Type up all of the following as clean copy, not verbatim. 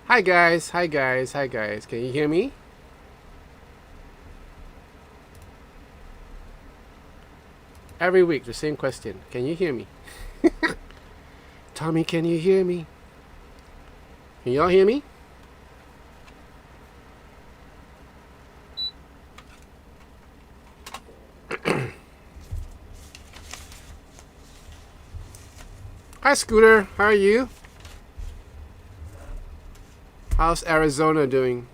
Hi guys, hi guys, hi guys. Can you hear me? Every week the same question. Can you hear me? Tommy, can you hear me? Can y'all hear me? Hi Scooter, how are you? How's Arizona doing?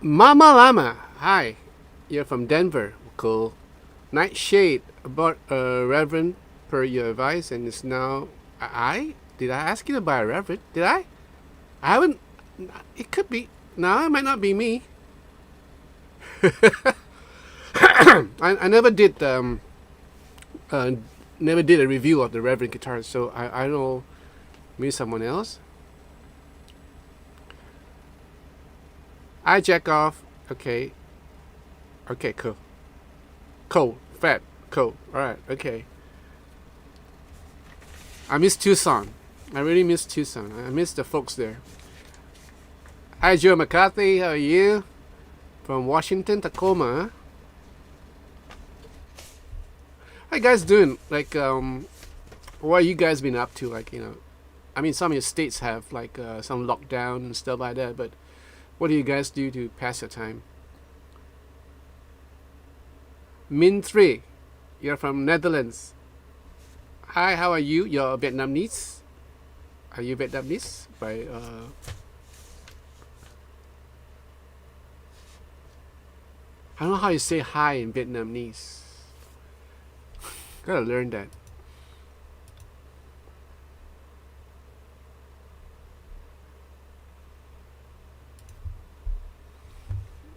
Mama Lama, hi. You're from Denver. Cool. Nightshade, about Reverend per your advice, and it's now Did I ask you to buy a Reverend? Did I? I haven't. It could be. No, it might not be me. I never did uh, never did a review of the Reverend guitar, so I don't know. Maybe someone else. I jack off. Okay. Okay. Cool. Cool. Fat. Cool. All right. Okay. I miss Tucson. I really miss Tucson. I miss the folks there. Hi, Joe McCarthy. How are you? From Washington, Tacoma. How you guys doing? Like, what you guys been up to? Like, I mean, some of your states have like some lockdown and stuff like that. But what do you guys do to pass your time? Min 3. You're from Netherlands. Hi, how are you? You're Vietnamese? Are you Vietnamese? I don't know how you say hi in Vietnamese. Gotta learn that.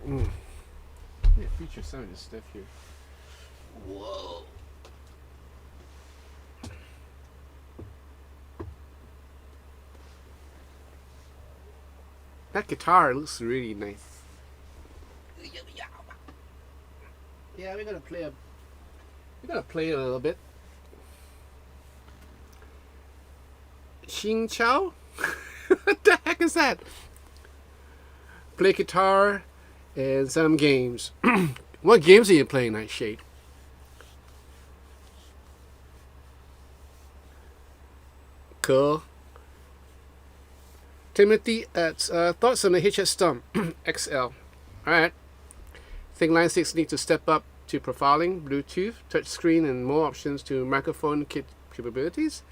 Yeah, feature some of this stuff here. Whoa. That guitar looks really nice. Yeah, we're gonna play a little bit. Xing Chao? What the heck is that? Play guitar and some games. What games are you playing, Nightshade? Cool. Timothy, thoughts on the HX Stomp XL. Alright. Think Line 6 need to step up to profiling, Bluetooth, touchscreen, and more options to microphone capabilities.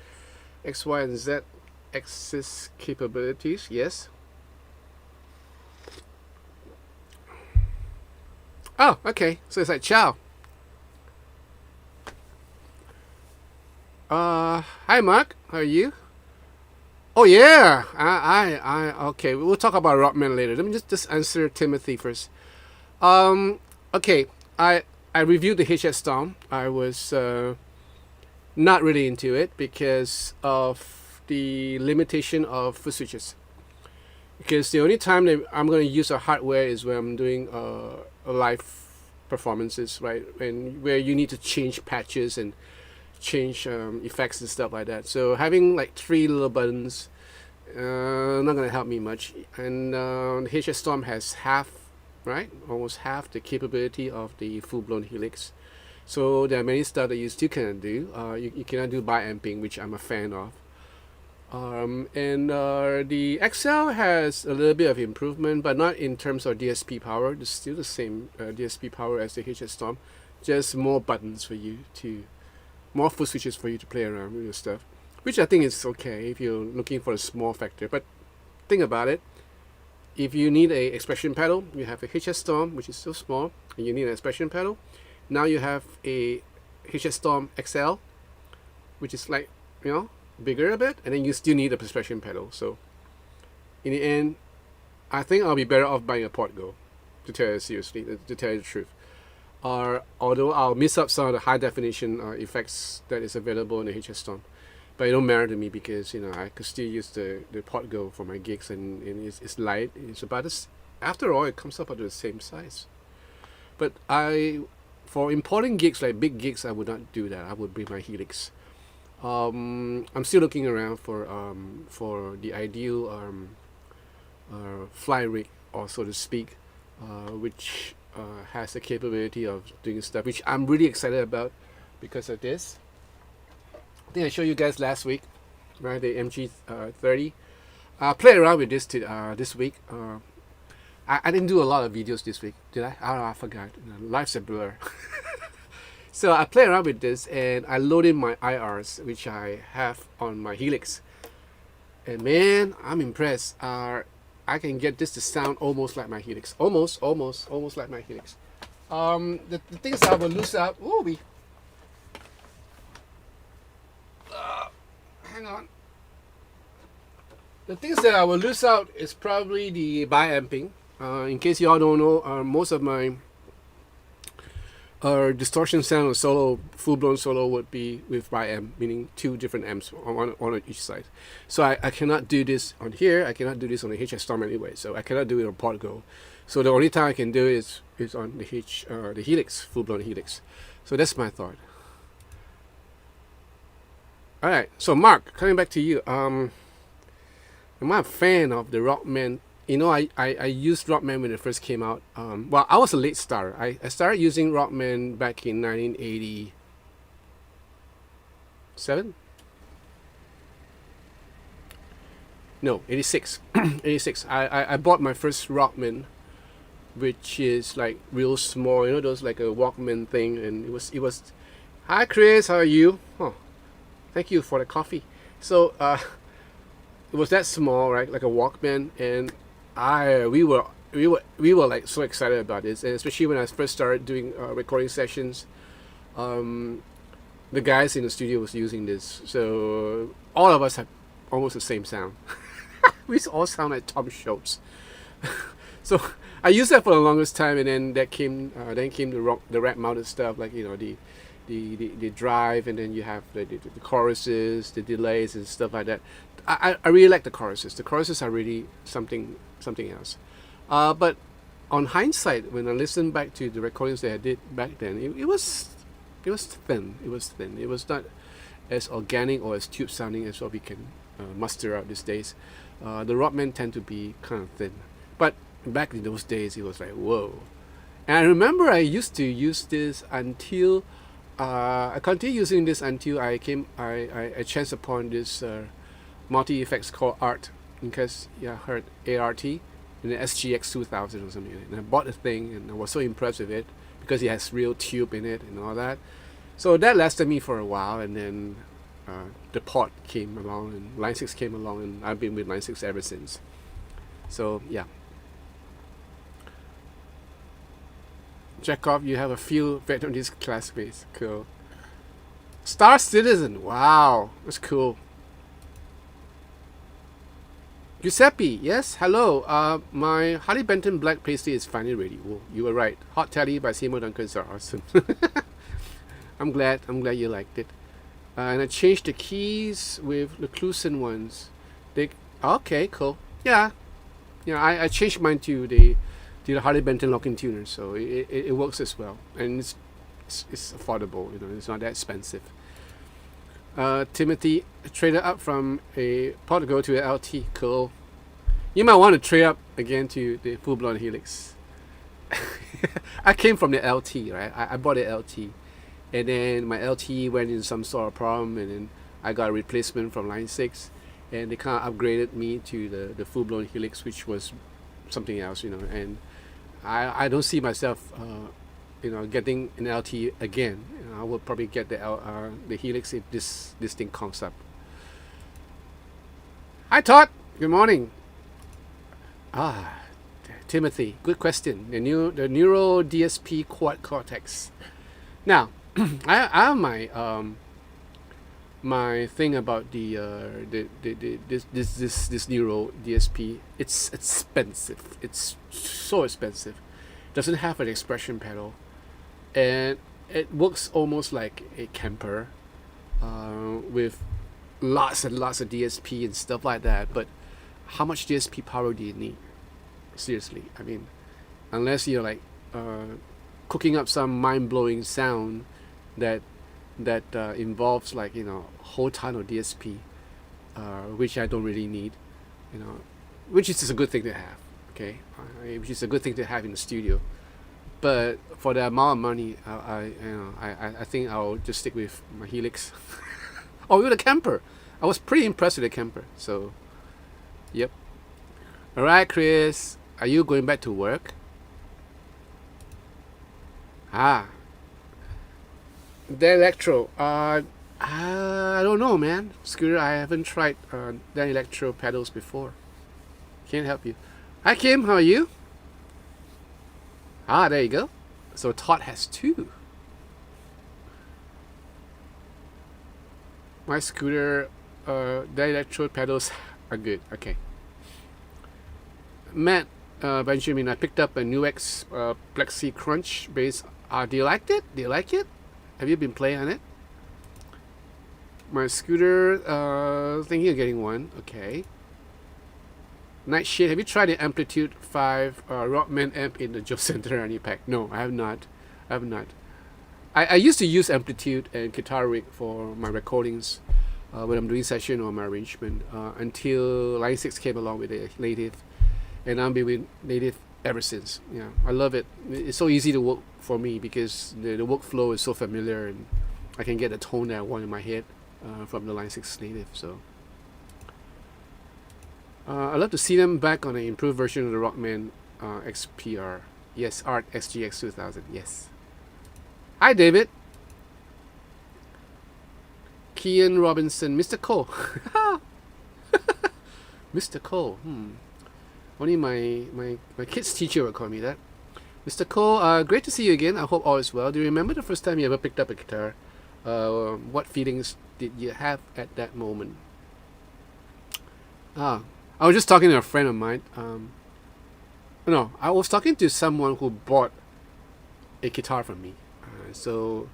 X, Y, and Z axis capabilities, yes. Oh, okay. So it's like ciao. Hi Mark. How are you? Oh yeah. Okay. We'll talk about Rockman later. Let me just answer Timothy first. Okay. I reviewed the HX Stomp. I was not really into it because of the limitation of foot switches. Because the only time that I'm going to use a hardware is when I'm doing live performances, right? Where you need to change patches and change effects and stuff like that. So having like 3 little buttons not going to help me much. And the HX Stomp has half, right? Almost half the capability of the full-blown Helix. So there are many stuff that you still cannot do. You cannot do bi-amping, which I'm a fan of. And the XL has a little bit of improvement, but not in terms of DSP power. It's still the same DSP power as the HX Stomp, just more buttons for you to, more foot switches for you to play around with your stuff, which I think is okay if you're looking for a small factor. But think about it. If you need a expression pedal, you have a HX Stomp, which is so small, and you need an expression pedal. Now you have a HX Stomp XL, which is like, bigger a bit, and then you still need a expression pedal. So in the end, I think I'll be better off buying a Port Go, to tell you seriously, to tell you the truth. Although I'll miss out some of the high definition effects that is available in the HX Stomp. But it don't matter to me because I could still use the Port Go for my gigs, and it's light. It's about this. After all, it comes up to the same size. But I for important gigs, like big gigs, I would not do that. I would bring my Helix. I'm still looking around for the ideal fly rig, or so to speak, which has the capability of doing stuff, which I'm really excited about because of this. I think I showed you guys last week, right? The MG30. I played around with this this week. I didn't do a lot of videos this week, did I? Oh, I forgot. Life's a blur. So I played around with this and I loaded my IRs, which I have on my Helix. And man, I'm impressed. I can get this to sound almost like my Helix. Almost like my Helix. The things I will lose out. Ooh, hang on. The things that I will lose out is probably the bi-amping. In case y'all don't know, most of my distortion sound or solo, full-blown solo would be with bi-amp, meaning 2 different amps, one on each side. So I cannot do this on here. I cannot do this on the HX Stomp anyway. So I cannot do it on Portgo. So the only time I can do it is on the Helix, full-blown Helix. So that's my thought. All right. So Mark, coming back to you. I'm a fan of the Rockman. You know, I used Rockman when it first came out. Well, I was a late starter. I started using Rockman back in 1987? No, 86. 86. I bought my first Rockman, which is like real small. You know, those like a Walkman thing. And it was. Hi Chris, how are you? Oh, thank you for the coffee. So it was that small, right? Like a Walkman, and we were like so excited about this, and especially when I first started doing recording sessions. The guys in the studio was using this, so all of us had almost the same sound. We all sound like Tom Schultz. So I used that for the longest time, and then came the rack mounted stuff, like, you know, the drive, and then you have the choruses, the delays, and stuff like that. I really like the choruses. The choruses are really something else. But on hindsight, when I listen back to the recordings that I did back then, it was thin. It was thin. It was not as organic or as tube sounding as what we can muster out these days. The Rockman tend to be kind of thin, but back in those days, it was like, whoa. And I remember I used to use this until I continued using this until I chanced upon this multi effects called Art, in case you heard ART, in the SGX 2000 or something. And I bought the thing, and I was so impressed with it because it has real tube in it and all that. So that lasted me for a while, and then the Pod came along, and Line 6 came along, and I've been with Line 6 ever since. So yeah. Chekhov, you have a few Vietnamese classmates. Cool. Star Citizen. Wow, that's cool. Giuseppe, yes, hello. My Harley Benton Black Paisley is finally ready. Oh, you were right. Hot Tally by Seymour Duncans are awesome. I'm glad you liked it. And I changed the keys with the Clusen ones. Okay, cool. Yeah, I changed mine to the Harley Benton locking tuner, so it works as well, and it's affordable. You know, it's not that expensive. Timothy traded up from a Portgo to an LT. Cool. You might want to trade up again to the full-blown Helix. I came from the LT, right? I bought the LT, and then my LT went in some sort of problem, and then I got a replacement from Line 6, and they kind of upgraded me to the full-blown Helix, which was something else, you know. And I don't see myself getting an LT again. I will probably get the Helix if this thing comes up. Hi Todd, good morning. Timothy, good question. The Neuro DSP Quad Cortex. Now, I have my thing about this Neuro DSP. It's expensive. It's so expensive. Doesn't have an expression pedal, and it works almost like a camper, with lots and lots of DSP and stuff like that. But how much DSP power do you need? Seriously, I mean, unless you're like cooking up some mind-blowing sound that involves, like, whole ton of DSP, which I don't really need, which is just a good thing to have. Okay, which is a good thing to have in the studio. But for the amount of money, I think I'll just stick with my Helix. Oh, with the Kemper. I was pretty impressed with the Kemper. So, yep. All right, Chris, are you going back to work? Ah, the Electro. I don't know, man. Scooter, I haven't tried the Electro pedals before. Can't help you. Hi, Kim. How are you? Ah, there you go. So Todd has two. My Scooter, the electrode pedals are good. Okay. Matt, Benjamin, I picked up a NUX Plexi Crunch bass. Do you like it? Do you like it? Have you been playing on it? My Scooter, thinking of getting one. Okay. Nightshade, have you tried the Amplitude 5 Rockman amp in the Joe Centenary pack? No, I have not. I used to use Amplitude and Guitar Rig for my recordings when I'm doing session or my arrangement until Line 6 came along with the Native, and I've been with Native ever since. Yeah, I love it. It's so easy to work for me because the workflow is so familiar, and I can get the tone that I want in my head from the Line 6 Native. So I'd love to see them back on an improved version of the Rockman XPR. Yes, Art XGX 2000. Yes. Hi, David. Kian Robinson. Mr. Cole. Mr. Cole. Only my kid's teacher would call me that. Mr. Cole, great to see you again. I hope all is well. Do you remember the first time you ever picked up a guitar? What feelings did you have at that moment? I was just talking to a friend of mine. No, I was talking to someone who bought a guitar from me. So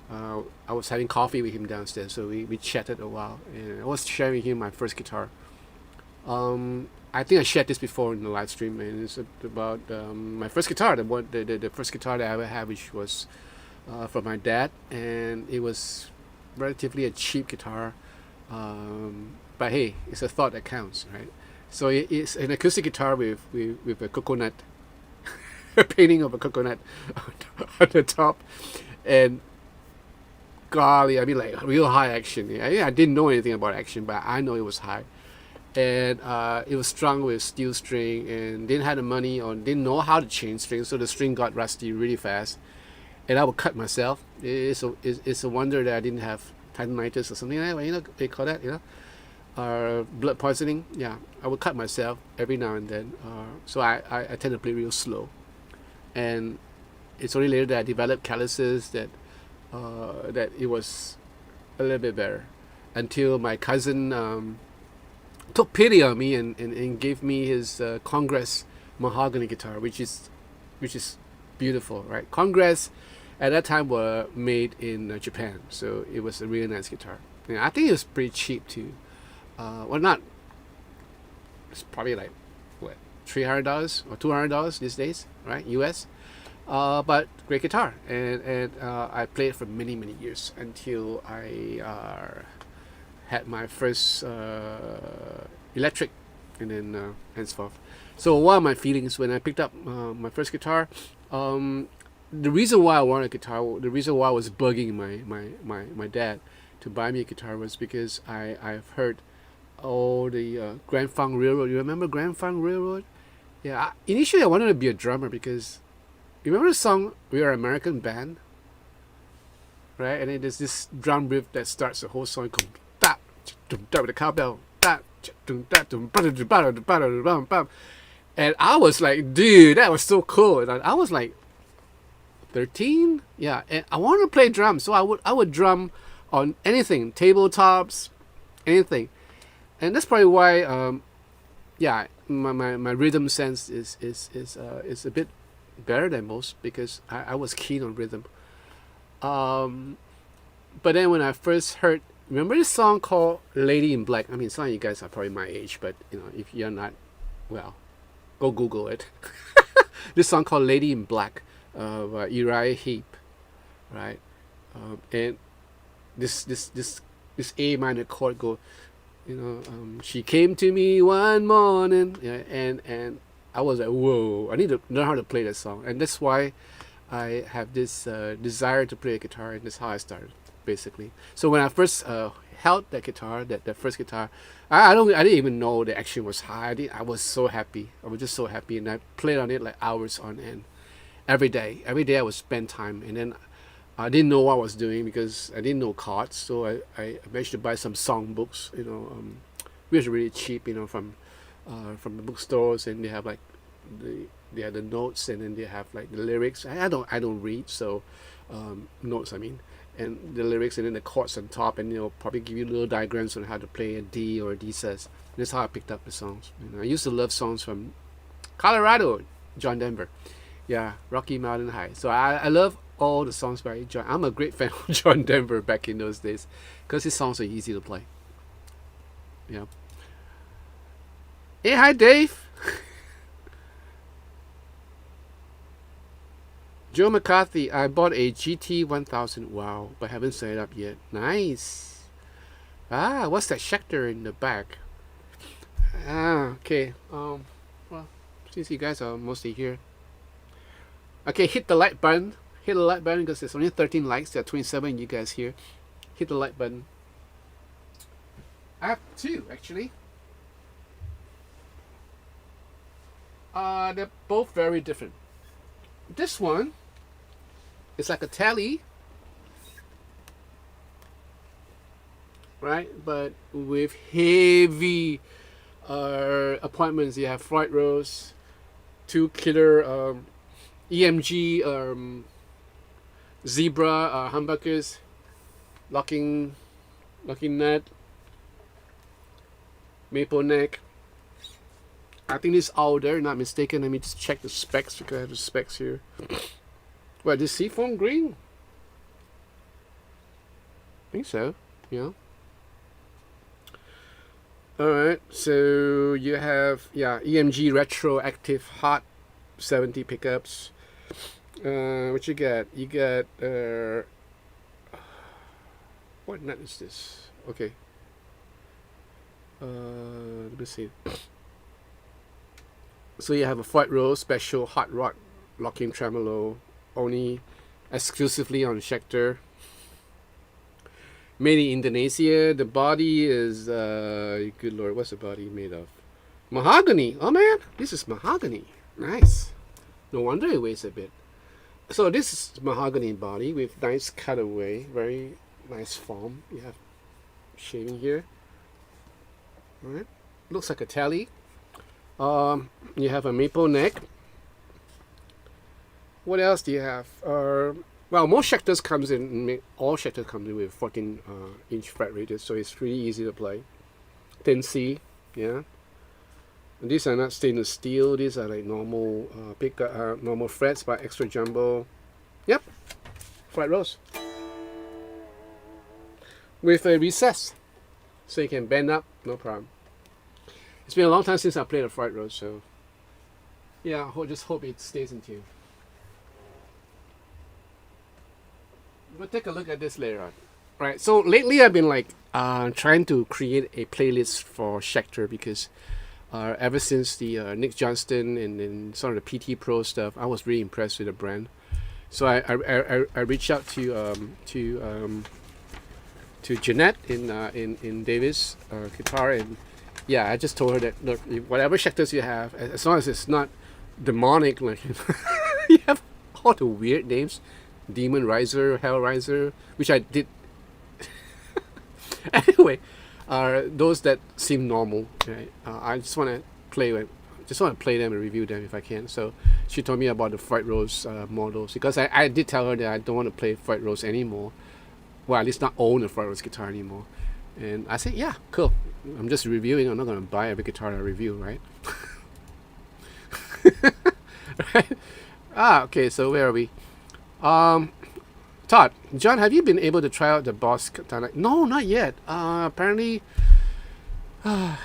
I was having coffee with him downstairs. So we chatted a while, and I was sharing with him my first guitar. I think I shared this before in the live stream, and it's about my first guitar, the first guitar that I ever had, which was from my dad, and it was relatively a cheap guitar. But hey, it's a thought that counts, right? So it's an acoustic guitar with a coconut, a painting of a coconut on the top, and golly, I mean, like real high action. I didn't know anything about action, but I know it was high, and it was strung with steel string, and didn't have the money or didn't know how to change strings, so the string got rusty really fast, and I would cut myself. It's a wonder that I didn't have tendinitis or something like that. You know, they call that, blood poisoning. Yeah, I would cut myself every now and then. So I tend to play real slow, and it's only later that I developed calluses that it was a little bit better, until my cousin took pity on me and gave me his Congress mahogany guitar, which is beautiful, right? Congress at that time were made in Japan, so it was a really nice guitar. I think it was pretty cheap too. Well, not. It's probably like what, $300 or $200 these days, right? US. But great guitar, and I played it for many years until I had my first electric, and then henceforth. So what are my feelings when I picked up my first guitar? The reason why I wanted a guitar, the reason why I was bugging my dad to buy me a guitar was because I've heard all the Grand Funk Railroad. You remember Grand Funk Railroad? Yeah. Initially, I wanted to be a drummer because you remember the song "We Are American Band," right? And then there's this drum riff that starts the whole song. With the cowbell. And I was like, dude, that was so cool. And I was like 13, yeah, and I wanted to play drums, so I would drum on anything, tabletops, anything, and that's probably why, yeah, my rhythm sense is a bit better than most, because I was keen on rhythm. But then when I first heard, remember this song called "Lady in Black"? I mean, some of you guys are probably my age, but if you're not, well, go Google it. This song called "Lady in Black" of Uriah Heep, right? And this A minor chord go, she came to me one morning, yeah, and I was like, whoa, I need to learn how to play that song, and that's why I have this desire to play a guitar, and that's how I started, basically. So when I first held that guitar, that first guitar, I didn't even know the action was high. I was so happy. I was just so happy, and I played on it like hours on end, every day. Every day I would spend time, and then I didn't know what I was doing because I didn't know chords. So I managed to buy some song books, which are really cheap, from the bookstores, and they have like they have the notes, and then they have like the lyrics. I don't read, so notes I mean, and the lyrics, and then the chords on top, and probably give you little diagrams on how to play a D or a D sus. That's how I picked up the songs. I used to love songs from Colorado, John Denver, yeah, Rocky Mountain High. So I love all the songs by John. I'm a great fan of John Denver back in those days because his songs are easy to play. Yeah. Hey, hi Dave. Joe McCarthy, I bought a GT 1000. Wow, but haven't set it up yet. Nice. What's that Schecter in the back? Okay. Well, since you guys are mostly here, okay, hit the like button. Hit the like button because there's only 13 likes. There are 27 you guys here. Hit the like button. I have two actually. They're both very different. This one is like a tally, right? But with heavy appointments. You have Fright Rose, two killer EMG zebra humbuckers, locking nut, maple neck. I think this is older, not mistaken. Let me just check the specs because I have the specs here. Well, this seafoam green? I think so, yeah. Alright, so you have, EMG retroactive hot 70 pickups. What you got? You got, what nut is this? Okay. Let me see. So you have a Fright Rose special hot rod locking tremolo, only exclusively on Schecter. Made in Indonesia. The body is, good lord, what's the body made of? Mahogany. Oh man, this is mahogany. Nice. No wonder it weighs a bit. So this is mahogany body with nice cutaway, very nice form. You have shaving here. All right, looks like a tally. You have a maple neck. What else do you have? Well, most Schecters comes in. All Schecters come in with 14-inch fret radius, so it's really easy to play. Thin C, yeah. And these are not stainless steel. These are like normal normal frets by Extra Jumbo. Yep, Fright Rose with a recess, so you can bend up, no problem. It's been a long time since I played a Fright Rose, so yeah, just hope it stays in tune. We'll take a look at this later on. Right, so lately I've been like trying to create a playlist for Schecter because ever since the Nick Johnston and some of the PT Pro stuff, I was really impressed with the brand. So I reached out to Jeanette in Davis Guitar, and yeah, I just told her that look, whatever Schecters you have, as long as it's not demonic, like you have all the weird names, Demon Riser, Hell Riser, which I did. Anyway, those that seem normal, right? I just want to play them and review them if I can. So she told me about the Fright Rose models because I did tell her that I don't want to play Fright Rose anymore. Well, at least not own a Fright Rose guitar anymore. And I said, yeah, cool. I'm just reviewing. I'm not going to buy every guitar I review, right? Right? Okay, so where are we? Todd, John, have you been able to try out the Boss Katana? No, not yet. Apparently, yeah,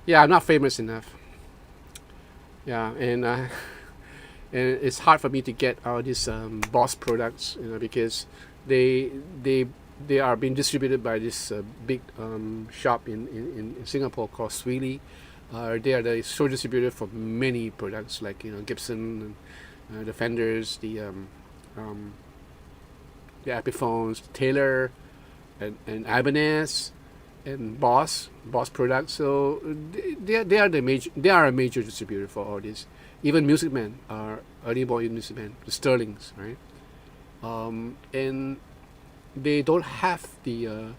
I'm not famous enough. Yeah, and it's hard for me to get all these Boss products, because they they they are being distributed by this big shop in Singapore called Sweely. They are the sole distributor for many products like Gibson, the Fenders, um, the Epiphones, Taylor, and Ibanez, and Boss products. So they are a major distributor for all this. Even Music Man are early born Music Man, the Sterlings, right? And they don't have the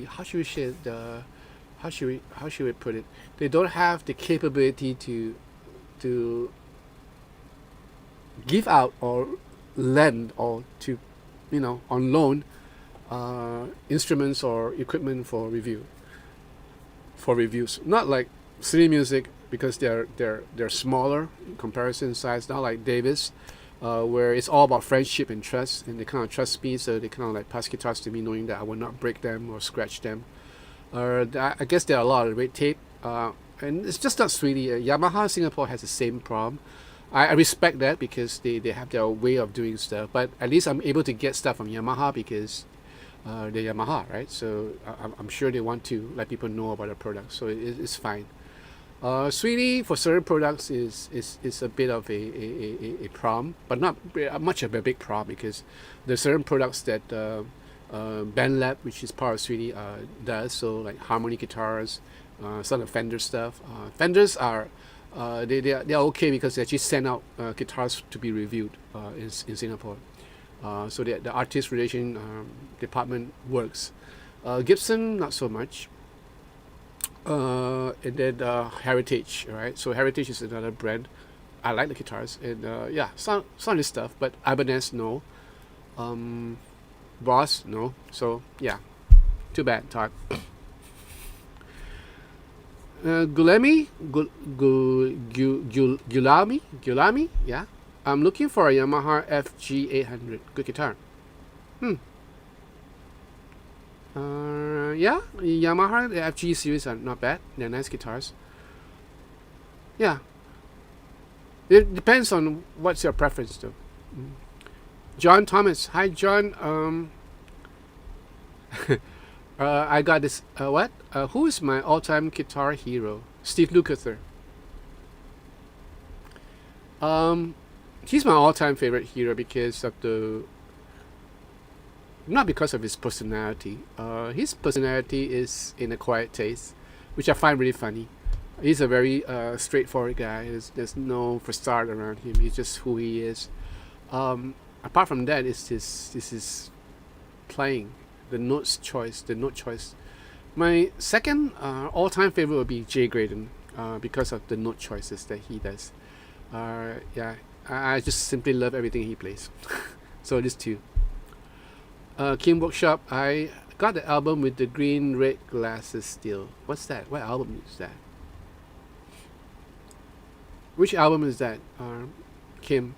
how should we say it, the how should we put it? They don't have the capability to give out or lend or to on loan instruments or equipment for reviews. Not like City Music, because they're smaller in comparison size. Not like Davis, where it's all about friendship and trust, and they kind of trust me, so they kind of like pass guitars to me, knowing that I will not break them or scratch them. I guess there are a lot of red tape, and it's just not Sweetie. Yamaha Singapore has the same problem. I respect that because they have their way of doing stuff, but at least I'm able to get stuff from Yamaha because they're Yamaha, right? So I'm sure they want to let people know about their products, so it's fine. Sweetie for certain products is a bit of a problem, but not much of a big problem, because there's certain products that Band Lab, which is part of Sweetie, does. So like harmony guitars, some of the Fender stuff. Fenders are they're okay because they actually send out guitars to be reviewed in Singapore. So the artist relation department works. Gibson, not so much. And then Heritage, right? So Heritage is another brand. I like the guitars, and yeah, some of this stuff. But Ibanez, no. Boss, no. So yeah, too bad, Todd. Gulami, yeah. I'm looking for a Yamaha FG800, good guitar. Yeah, Yamaha, the FG series are not bad. They're nice guitars. Yeah, it depends on what's your preference, though. John Thomas, hi John. I got this. What? Who is my all-time guitar hero? Steve Lukather. He's my all-time favorite hero because of not because of his personality. His personality is in a quiet taste, which I find really funny. He's a very straightforward guy. There's no facade around him. He's just who he is. Apart from that, it's his playing, the note choice. My second all-time favorite would be Jay Graydon, because of the note choices that he does. Yeah, I just simply love everything he plays. So these two. Kim Workshop, I got the album with the green red glasses still. What's that? What album is that? Which album is that? Kim.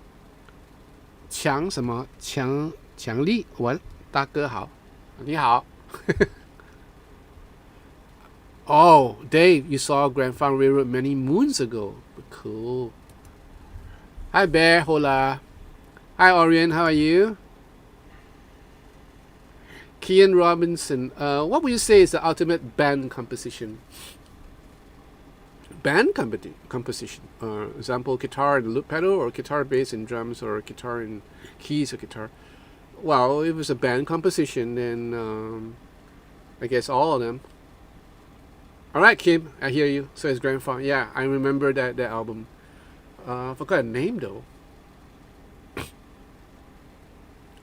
强什么？强力？我大哥好，你好。Oh, Dave, you saw Grand Funk Railroad many moons ago. Cool. Hi, Bear. Hola. Hi, Orion. How are you? Kian Robinson. What would you say is the ultimate band composition? Band composition. Example, guitar and loop pedal, or guitar, bass, and drums, or guitar and keys, or guitar. Well, if it's a band composition, then I guess all of them. All right, Kim, I hear you. So it's Grand Funk. Yeah, I remember that album. I forgot the name though.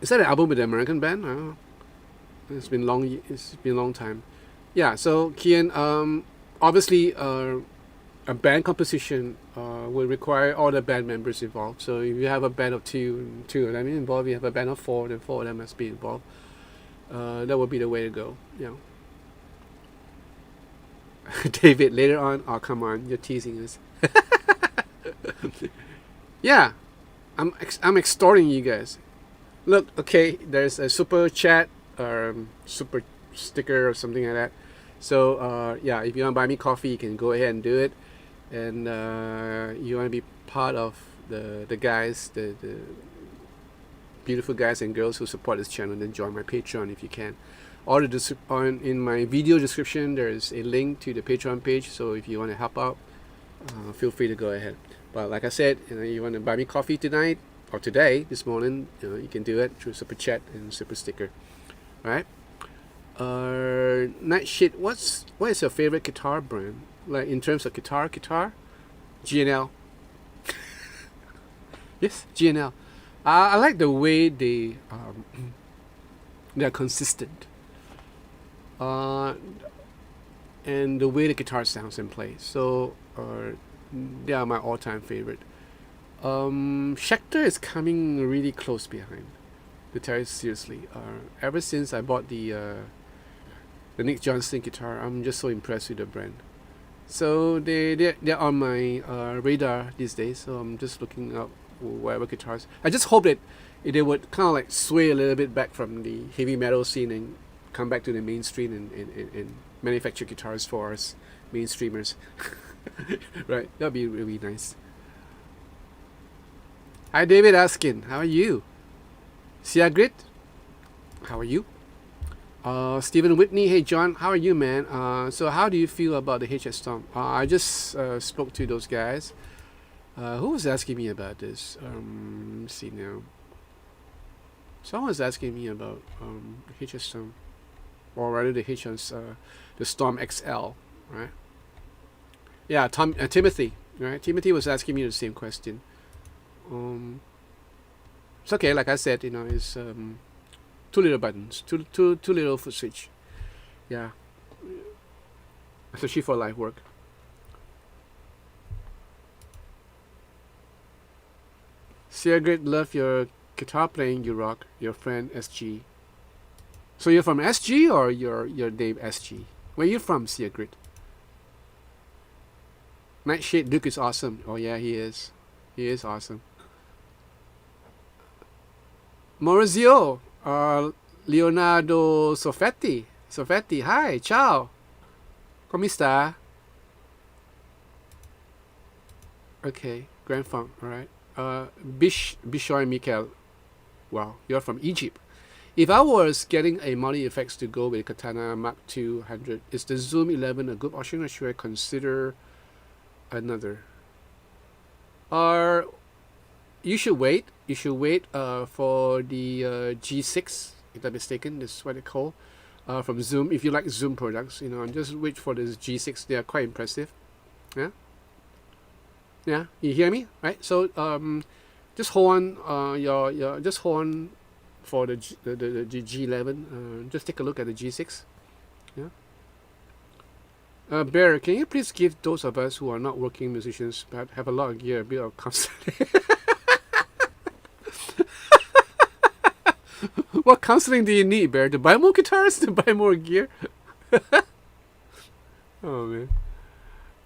Is that an album with the American band? I don't know. It's been long. It's been a long time. Yeah. So Kian, obviously, a band composition will require all the band members involved. So if you have a band of two of them involved, you have a band of four, then four of them must be involved. That would be the way to go. Yeah. David, later on, oh come on, you're teasing us. Yeah, I'm extorting you guys. Look, okay, there's a super chat, super sticker or something like that. So yeah, if you want to buy me coffee, you can go ahead and do it. and you want to be part of the guys, the beautiful guys and girls who support this channel, then join my Patreon if you can. Or in my video description, there is a link to the Patreon page. So if you want to help out, feel free to go ahead. But like I said, you want to buy me coffee tonight or today, this morning, you can do it through Super Chat and Super Sticker. All right. Nightshade, what is your favorite guitar brand? Like in terms of guitar, G&L. Yes, G&L. I like the way they are consistent, and the way the guitar sounds and plays. So they are my all-time favorite. Schecter is coming really close behind, to tell you seriously. Ever since I bought the Nick Johnston guitar, I'm just so impressed with the brand. So they're on my radar these days. So I'm just looking up whatever guitars. I just hope that they would kind of like sway a little bit back from the heavy metal scene and come back to the mainstream and manufacture guitars for us mainstreamers. Right, that'd be really nice. Hi David Askin, how are you? Siagrit, how are you? Stephen Whitney, hey John, how are you, man? So how do you feel about the HX Stomp? I just spoke to those guys. Who was asking me about this? Let's see now. Someone was asking me about the HX Stomp, or rather the HX, the Stomp XL, right? Yeah, Timothy, right? Timothy was asking me the same question. It's okay, like I said, it's two little buttons, two little foot switch. Yeah, especially for live work. Sigrid, love your guitar playing. You rock. Your friend SG. So you're from SG or your name SG? Where you from, Sigrid? Nightshade Duke is awesome. Oh yeah, he is. He is awesome. Maurizio, Leonardo Sofetti. Sofetti, hi, ciao. Come sta? Okay, Grand Funk, alright. Bishoy Mikel. Wow, you're from Egypt. If I was getting a multi effects to go with Katana Mark 200, is the Zoom 11 a good option, or should I consider another? You should wait. You should wait for the G6, if I'm mistaken. This is what they call from Zoom. If you like Zoom products, and just wait for this G6. They are quite impressive. Yeah. Yeah, you hear me, right? So just hold on. Just hold on for the G11. Just take a look at the G6. Yeah. Bear, can you please give those of us who are not working musicians but have a lot of gear a bit of counseling? What counseling do you need, Bear? To buy more guitars? To buy more gear? Oh man,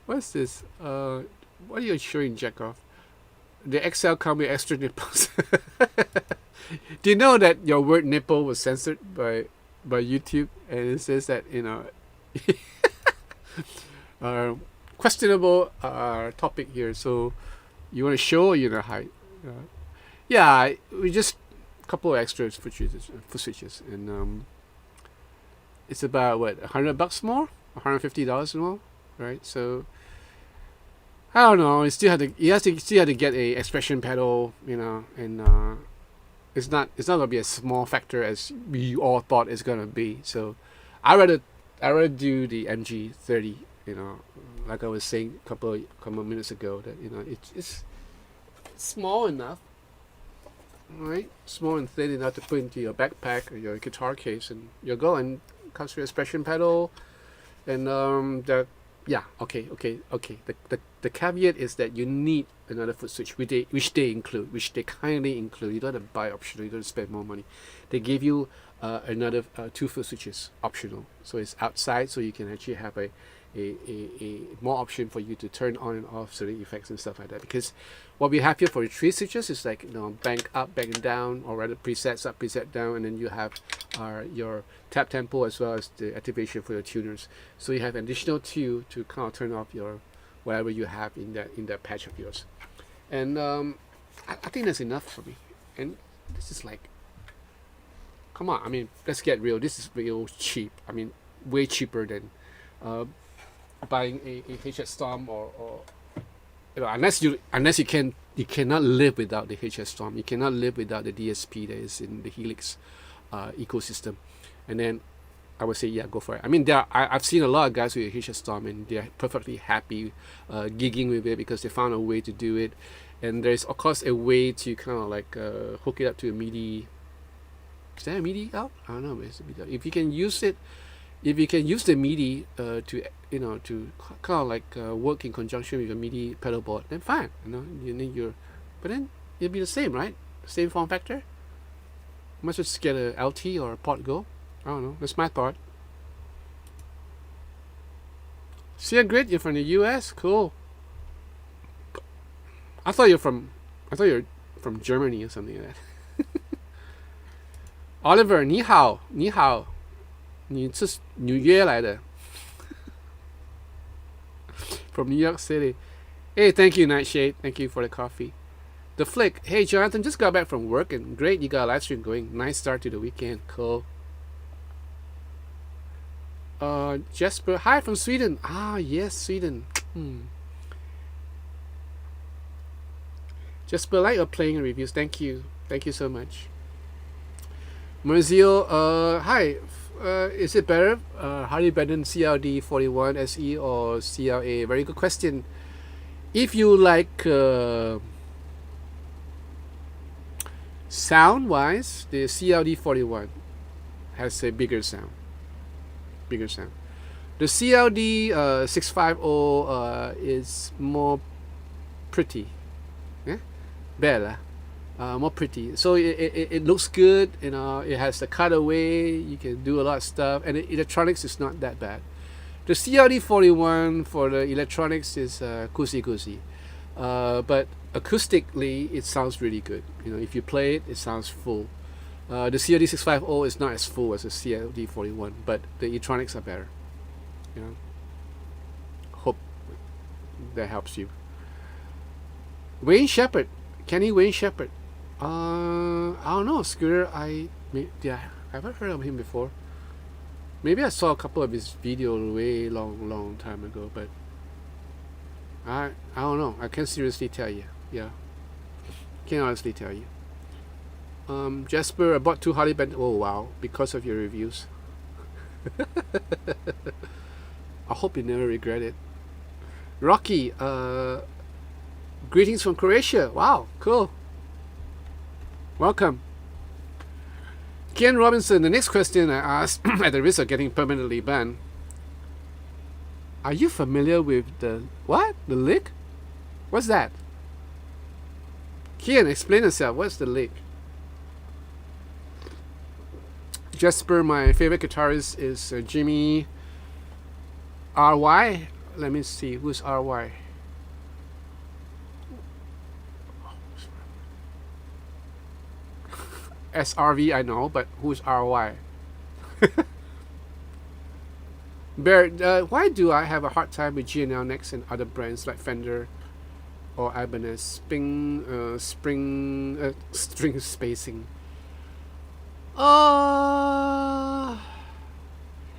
what's this? What are you showing, Jackoff? The XL come with extra nipples. Do you know that your word nipple was censored by YouTube, and it says that questionable topic here. So you want to show or you want to hide? Yeah, we just a couple of extra foot switches, and it's about what, $100 more, $150 more, right? So I don't know. You still have to get a expression pedal, and it's not gonna be a small factor as we all thought it's gonna be. So I rather do the MG30. Like I was saying a couple of minutes ago, that it's small enough, right? Small and thin enough to put into your backpack or your guitar case, and you'll go and comes with an expression pedal, and okay. The caveat is that you need another foot switch, which they kindly include. You don't have to buy optional. You don't have to spend more money. They give you another 2 foot switches optional. So it's outside, so you can actually have a more option for you to turn on and off certain effects and stuff like that. Because what we have here for the 3 switches is like bank up, bank down, or rather presets up, preset down, and then you have your tap tempo as well as the activation for your tuners. So you have additional 2 to kind of turn off your whatever you have in that patch of yours. And I think that's enough for me. And this is like, come on, I mean, let's get real. This is real cheap. I mean, way cheaper than buying a HX Stomp or unless you cannot live without the HX Stomp. You cannot live without the DSP that is in the Helix ecosystem. And then I would say, yeah, go for it. I mean, I've seen a lot of guys with a HX Stomp and they're perfectly happy gigging with it because they found a way to do it. And there's of course a way to kind of like hook it up to a MIDI. Is that a MIDI out? I don't know. If you can use it, if you can use the MIDI to to kind of like work in conjunction with a MIDI pedal board, then fine. But then it'll be the same, right? Same form factor. Might just get a LT or a Pod Go. I don't know. That's my thought. See a grid? You're from the U.S. Cool. I thought you're from Germany or something like that. Oliver, 你好，你好，你是纽约来的 from New York City. Hey, thank you, Nightshade. Thank you for the coffee. The Flick. Hey, Jonathan, just got back from work and great, you got a live stream going. Nice start to the weekend. Cool. Jesper, hi from Sweden. Ah, yes, Sweden. Jesper, like your playing reviews. Thank you. Thank you so much. Merzio, hi. Is it better? Harley Benton CLD 41 SE or CLA? Very good question. If you like sound wise, the CLD 41 has a bigger sound. The CLD 650 is more pretty. Yeah? Bella. More pretty, so it looks good. It has the cutaway. You can do a lot of stuff, and the electronics is not that bad. The CLD 41 for the electronics is goosey, but acoustically it sounds really good. If you play it, it sounds full. The CLD 650 is not as full as the CLD 41, but the electronics are better. Hope that helps you. Wayne Shepherd, Kenny Wayne Shepherd. I don't know, Scooter. I haven't heard of him before. Maybe I saw a couple of his videos way long time ago, but I don't know. I can't seriously tell you. Yeah, can't honestly tell you. Jasper, I bought 2 Harley Benton. Oh wow, because of your reviews. I hope you never regret it. Rocky, greetings from Croatia. Wow, cool. Welcome. Ken Robinson, the next question I asked at the risk of getting permanently banned. Are you familiar with the what? The lick? What's that? Ken, explain yourself. What's the lick? Jasper, my favorite guitarist is Jimmy RY. Let me see, who's RY? SRV I know, but who's RY? Bear, why do I have a hard time with G&L necks and other brands like Fender or Ibanez string spacing?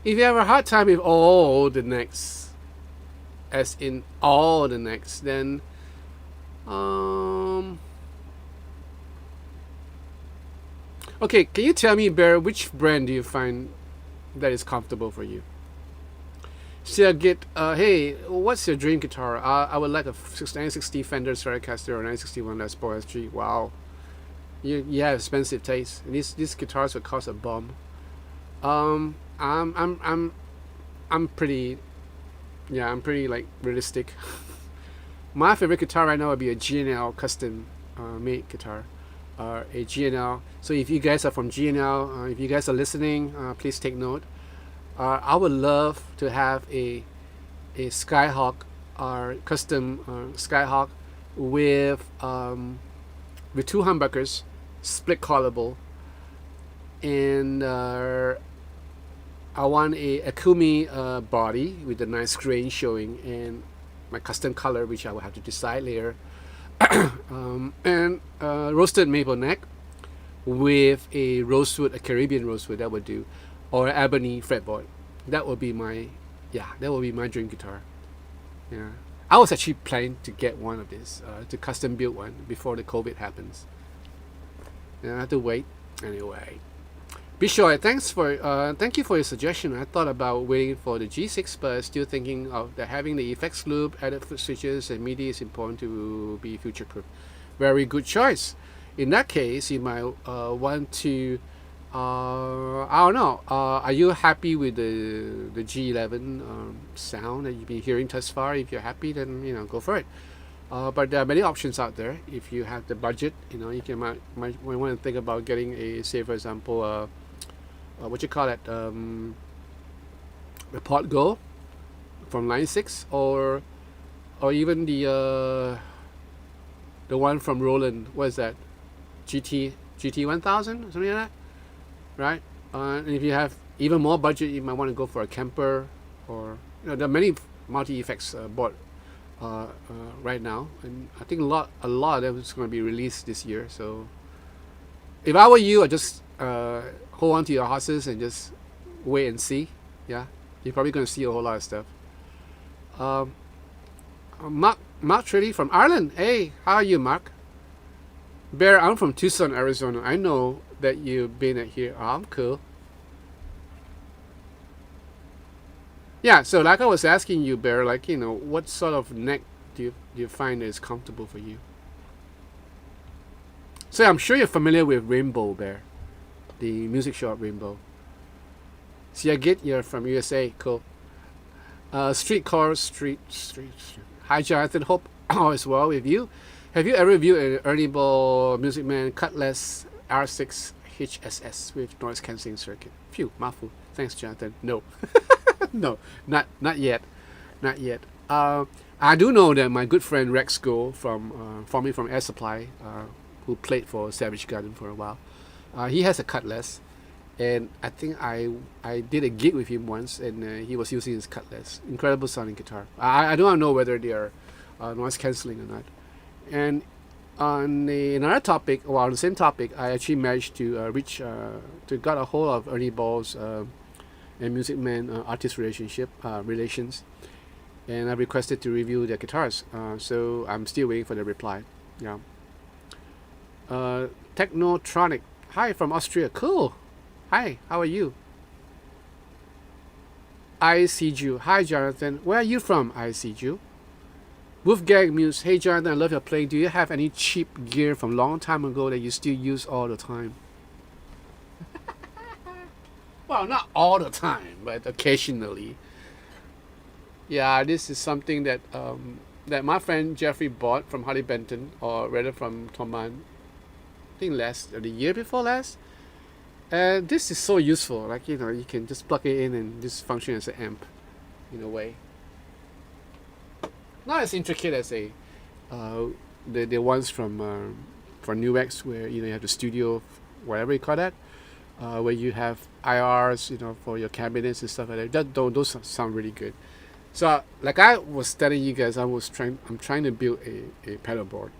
If you have a hard time with all the necks, as in all the necks, then okay, can you tell me, Bear, which brand do you find that is comfortable for you? Hey, what's your dream guitar? I would like a 960 Fender Stratocaster or 961 Les Paul S3. Wow, you have expensive taste. And these guitars would cost a bomb. I'm pretty like realistic. My favorite guitar right now would be a G&L custom made guitar. A G&L. So if you guys are from G&L, if you guys are listening, please take note. I would love to have a Skyhawk custom Skyhawk with 2 humbuckers, split collarball, and I want a Akumi body with a nice grain showing, and my custom color, which I will have to decide later. And roasted maple neck with a rosewood, a Caribbean rosewood, that would do, or ebony fretboard. That would be my, yeah, that would be my dream guitar. Yeah, I was actually planning to get one of these, to custom build one before the COVID happens. Yeah, I have to wait anyway. Bishoy, thank you for your suggestion. I thought about waiting for the G6, but still thinking of having the effects loop, added foot switches, and MIDI is important to be future proof. Very good choice. In that case, you might want to. I don't know. Are you happy with the G11 sound that you've been hearing thus far? If you're happy, then go for it. But there are many options out there. If you have the budget, you can might want to think about getting say for example, what you call it, the Pod Go from Line 6, or even the one from Roland. What is that? GT 1000, something like that, right? And if you have even more budget, you might want to go for a Kemper, or there are many multi effects board right now, and I think a lot of them is going to be released this year. So if I were you, I'd just hold on to your horses and just wait and see. Yeah, you're probably going to see a whole lot of stuff. Mark Trilly from Ireland. Hey, how are you, Mark? Bear, I'm from Tucson, Arizona. I know that you've been at here. Oh, I'm cool. Yeah, so like I was asking you, Bear, like, what sort of neck do you find is comfortable for you? So I'm sure you're familiar with Rainbow, Bear, the music shop Rainbow. See, I get you're from USA. Cool. Streetcar Street. Hi, Jonathan. Hope all is well with you. Have you ever reviewed an Ernie Ball Music Man Cutlass R6 HSS with noise cancelling circuit? Phew, mouthful. Thanks, Jonathan. No. No, not yet. Not yet. I do know that my good friend Rex Go formerly from Air Supply, who played for Savage Garden for a while, he has a Cutlass, and I think I did a gig with him once, and he was using his Cutlass. Incredible sounding guitar. I don't know whether they are noise cancelling or not. And on another topic, well, on the same topic, I actually managed to got a hold of Ernie Ball's and Music Man artist relations, and I requested to review their guitars. So I'm still waiting for the reply. Yeah. Technotronic. Hi from Austria. Cool. Hi. How are you? ICG. Hi, Jonathan. Where are you from, ICG? Wolfgang Muse. Hey, Jonathan. I love your playing. Do you have any cheap gear from long time ago that you still use all the time? Well, not all the time, but occasionally. Yeah, this is something that that my friend Jeffrey bought from Harley Benton, or rather from Toman, I think the year before last. And this is so useful. Like, you can just plug it in and just function as an amp, in a way. Not as intricate as the ones from Nuex, where you have the studio, whatever you call that. Where you have IRs, for your cabinets and stuff like that. Those sound really good. So, like I was telling you guys, I'm trying to build a pedal board,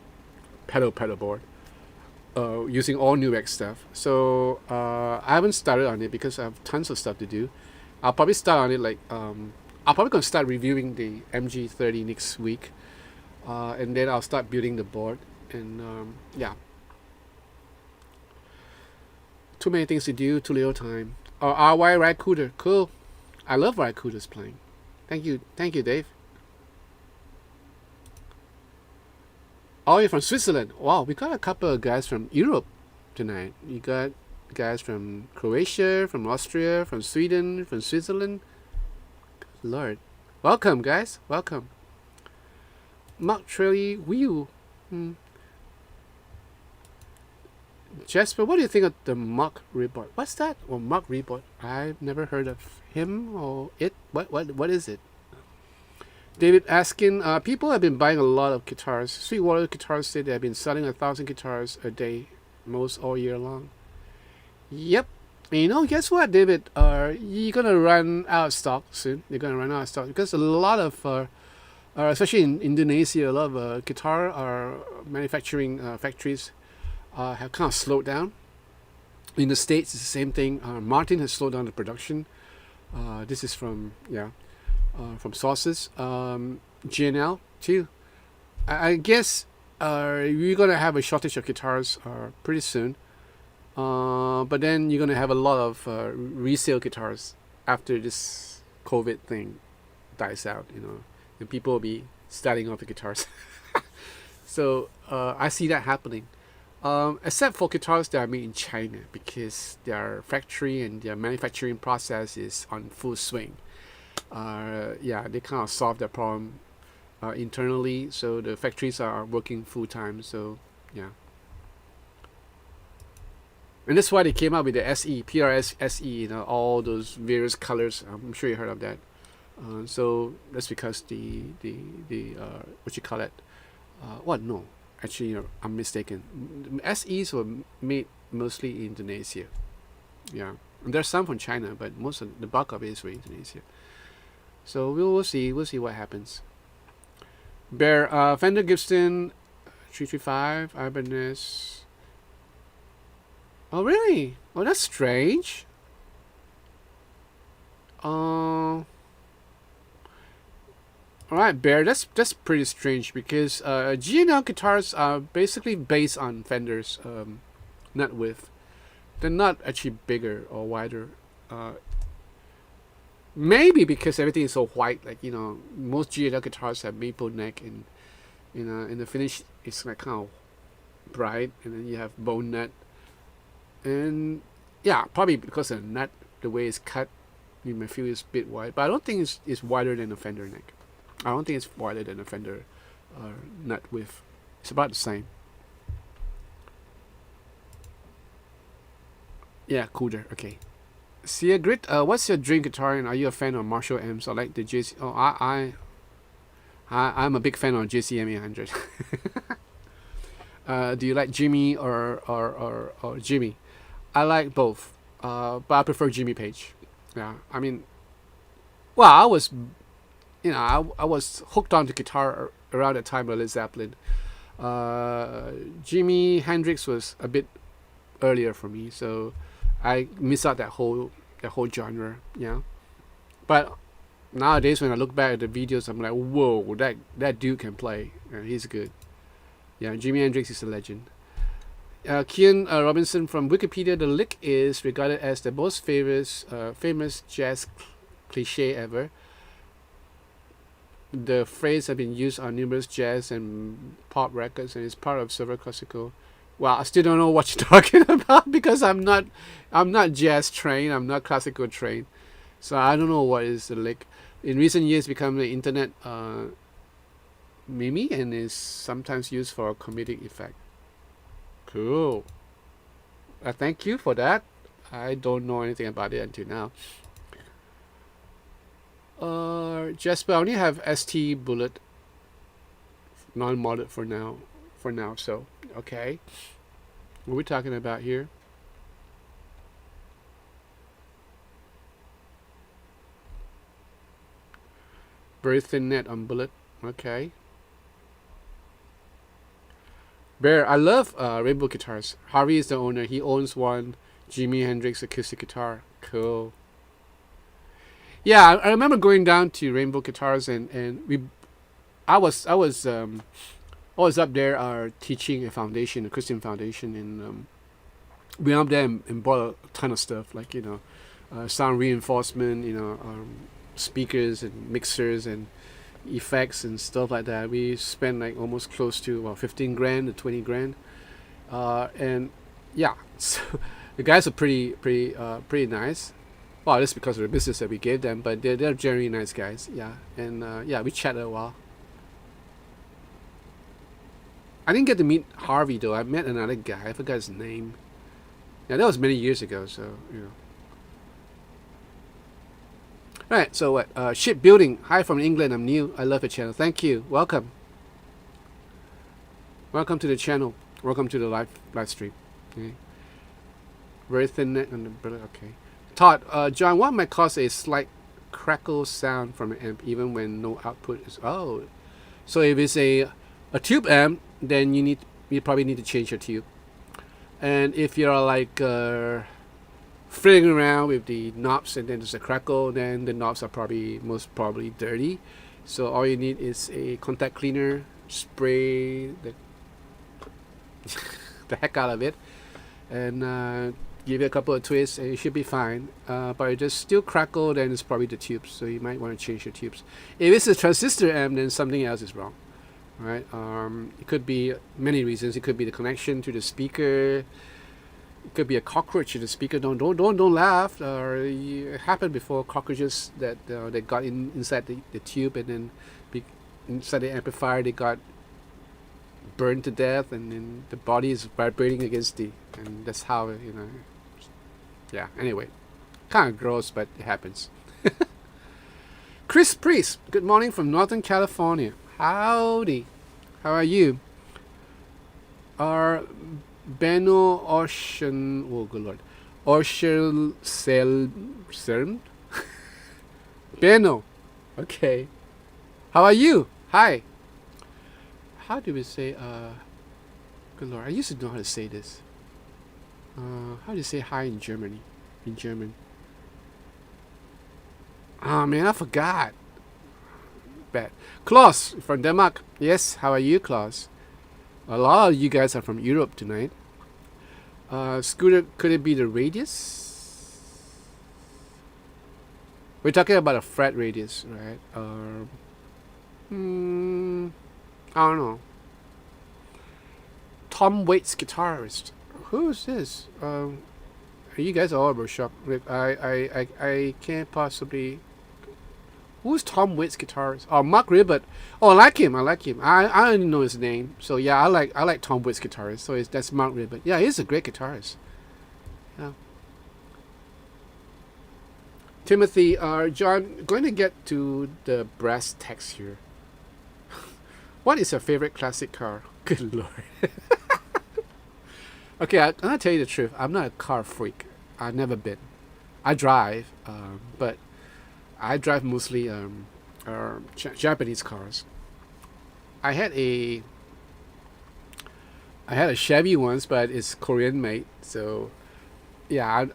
using all Nuex stuff. So I haven't started on it because I have tons of stuff to do. I'll probably start on it I'm probably gonna start reviewing the MG30 next week, and then I'll start building the board. And yeah. Too many things to do, too little time. RY Rycooter, cool. I love Rycooter's playing. Thank you, Dave. Oh, you're from Switzerland. Wow, we got a couple of guys from Europe tonight. You got guys from Croatia, from Austria, from Sweden, from Switzerland. Lord, welcome, guys. Welcome. Mark Trelly, Wii U. Jasper, what do you think of the Mark Reboard? What's that? Well, Mark Reboard. I've never heard of him or it. What is it? David asking, people have been buying a lot of guitars. Sweetwater Guitars say they have been selling 1,000 guitars a day, most all year long. Yep. And guess what, David? You're gonna run out of stock soon. You're gonna run out of stock because a lot of Especially in Indonesia, a lot of guitar manufacturing factories have kind of slowed down. In the States, it's the same thing. Martin has slowed down the production. This is from sources. GNL too. I guess we're gonna have a shortage of guitars pretty soon. But then you're gonna have a lot of resale guitars after this COVID thing dies out. And people will be starting off the guitars. So I see that happening. Except for guitars that are made in China, because their factory and their manufacturing process is on full swing. They kind of solved that problem internally, so the factories are working full time. So yeah, and that's why they came up with the SE, PRS SE, all those various colors. I'm sure you heard of that. So that's because the what you call it? What no? Actually, I'm mistaken. SEs were made mostly in Indonesia. Yeah, and there's some from China, but most of the bulk of it is from Indonesia. So we'll see. We'll see what happens. Bear Fender Gibson 335 Ibanez. Oh really? Oh, that's strange. Alright, Bear, that's pretty strange, because G&L guitars are basically based on Fender's nut width. They're not actually bigger or wider. Maybe because everything is so white, like most G&L guitars have maple neck, and and the finish is like kind of bright, and then you have bone nut, and yeah, probably because of the nut, the way it's cut, you may feel it's a bit wide, but I don't think it's wider than a Fender neck. I don't think it's wider than a Fender nut width. It's about the same. Yeah, cooler. Okay. Sia Grit, what's your dream guitar, and are you a fan of Marshall amps or like the JC? Oh, I'm a big fan of JCM 800. Do you like Jimmy or Jimmy? I like both, but I prefer Jimmy Page. Yeah, I mean, well, I was hooked onto guitar around the time of Led Zeppelin. Jimi Hendrix was a bit earlier for me, so I miss out that whole genre. Yeah, but nowadays when I look back at the videos, I'm like, whoa, that dude can play. He's good. Yeah, Jimi Hendrix is a legend. Kian Robinson from Wikipedia, the lick is regarded as the most famous jazz cliche ever. The phrase has been used on numerous jazz and pop records, and is part of several classical. Well, I still don't know what you're talking about, because I'm not jazz trained. I'm not classical trained, so I don't know what is the lick. In recent years, become the internet meme, and is sometimes used for a comedic effect. Cool. Thank you for that. I don't know anything about it until now. Jasper, I only have ST Bullet non-modded for now. So okay. What are we talking about here? Very thin net on Bullet. Okay. Bear, I love Rainbow guitars. Harvey is the owner. He owns one Jimi Hendrix acoustic guitar. Cool. Yeah, I remember going down to Rainbow Guitars, and I was up there teaching a Christian foundation, and we went up there and bought a ton of stuff, like sound reinforcement, speakers and mixers and effects and stuff like that. We spent like almost close to 15 grand to 20 grand, and yeah, so the guys are pretty nice. Well, that's because of the business that we gave them, but they're generally nice guys. Yeah, and we chatted a while. I didn't get to meet Harvey though. I met another guy. I forgot his name. Yeah, that was many years ago. So Alright, so what? Shipbuilding. Hi from England. I'm new. I love the channel. Thank you. Welcome. Welcome to the channel. Welcome to the live stream. Okay. Very thin net on the okay. Todd, John, what might cause a slight crackle sound from an amp even when no output is... Oh, So if it's a tube amp, then you probably need to change your tube. And if you're like fiddling around with the knobs and then there's a crackle, then the knobs are most probably dirty. So all you need is a contact cleaner, spray the heck out of it, and give it a couple of twists, and it should be fine. But if it's still crackle, then it's probably the tubes. So you might want to change your tubes. If it's a transistor amp, then something else is wrong. Right? It could be many reasons. It could be the connection to the speaker. It could be a cockroach in the speaker. Don't laugh. It happened before. Cockroaches that got inside the tube, and then inside the amplifier they got burned to death, and then the body is vibrating against and that's how Yeah. Anyway, kind of gross, but it happens. Chris Priest, good morning from Northern California. Howdy. How are you? Our Benno Ocean, oh good lord, Ocean Selm. Benno, okay. How are you? Hi. How do we say? Good lord, I used to know how to say this. How do you say hi in Germany? In German. Oh man, I forgot. Bad. Klaus from Denmark. Yes, how are you, Klaus? A lot of you guys are from Europe tonight. Scooter, could it be the radius? We're talking about a fret radius, right? I don't know. Tom Waits guitarist. Who is this? You guys are all over shock. I can't possibly. Who's Tom Waits guitarist? Oh, Mark Ribbett. Oh, I like him. I don't know his name. So yeah, I like Tom Waits guitarist. So that's Mark Ribbett. Yeah, he's a great guitarist. Yeah. Timothy, John, going to get to the brass tacks here. What is your favorite classic car? Good lord. Okay, I'm gonna tell you the truth. I'm not a car freak. I've never been. I drive, but I drive mostly Japanese cars. I had a Chevy once, but it's Korean made. So yeah,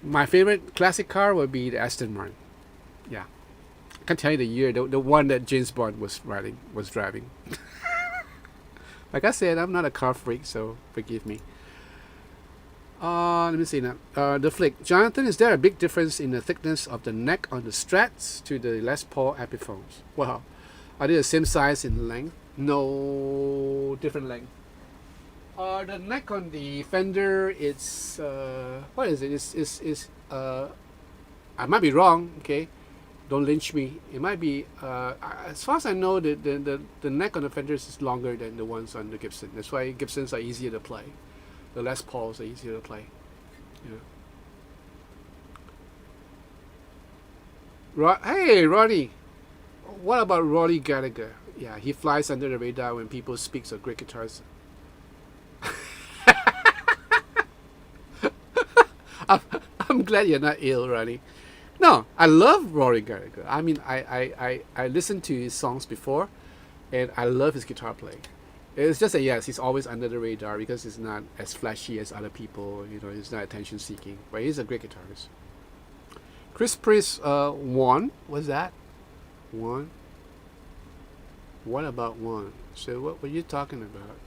my favorite classic car would be the Aston Martin. Yeah, I can tell you the year, the one that James Bond was driving. Like I said, I'm not a car freak, so forgive me. Let me see now. The flick. Jonathan, is there a big difference in the thickness of the neck on the Strats to the Les Paul Epiphones? Wow. Are they the same size in length? No, different length. The neck on the Fender, it's what is it? It's I might be wrong. Okay, don't lynch me. It might be as far as I know, the neck on the Fenders is longer than the ones on the Gibson. That's why Gibsons are easier to play. The Les Pauls are easier to play. Yeah. Hey, Roddy. What about Roddy Gallagher? Yeah, he flies under the radar when people speak of great guitars. I'm glad you're not ill, Roddy. No, I love Rory Gallagher. I mean, I listened to his songs before, and I love his guitar playing. It's just that, yes, he's always under the radar because he's not as flashy as other people. He's not attention seeking, but he's a great guitarist. Chris Priest, one. What's that? One. What about one? So what were you talking about?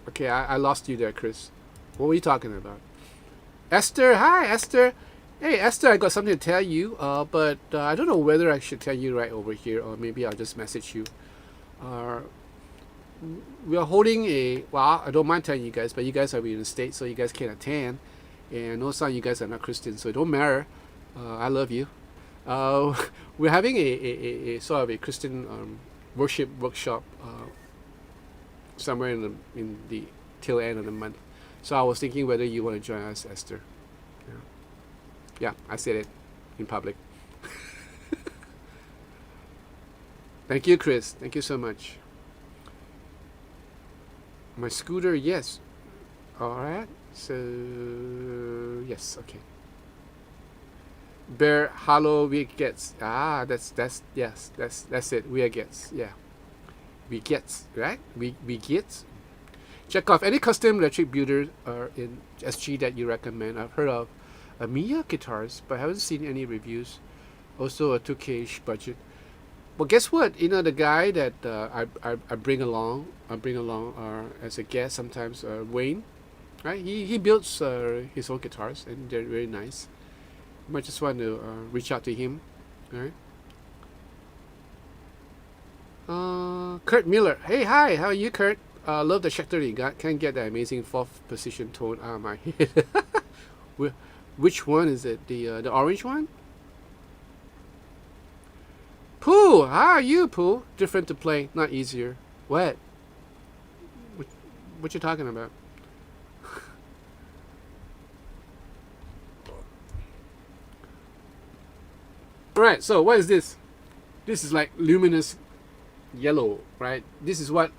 Okay, I lost you there, Chris. What were you talking about? Esther, hi, Esther. Hey, Esther, I got something to tell you, but I don't know whether I should tell you right over here, or maybe I'll just message you. We are holding well, I don't mind telling you guys, but you guys are in the States, so you guys can't attend. And I know some of you guys are not Christians, so it don't matter. I love you. We're having a sort of a Christian worship workshop somewhere in the tail end of the month. So I was thinking whether you want to join us, Esther. Yeah, I said it in public. Thank you, Chris. Thank you so much. My scooter, yes. All right. So yes, okay. Bear hollow gets. Ah, that's yes, that's it. We gets. Yeah, we gets right. We gets. Check off any custom electric builder in SG that you recommend. I've heard of Amiya guitars, but I haven't seen any reviews. Also a 2K-ish budget. Well, guess what? You know the guy that I bring along, as a guest sometimes, Wayne, right? He builds his own guitars, and they're very nice. You might just want to reach out to him, right? Kurt Miller. Hey, hi. How are you, Kurt? Love the Schecter you got. Can't get that amazing fourth position tone out of my head. Which one is it? The orange one? Pooh, how are you, Pooh? Different to play, not easier. What? What you talking about? Alright, so what is this? This is like luminous yellow, right? This is what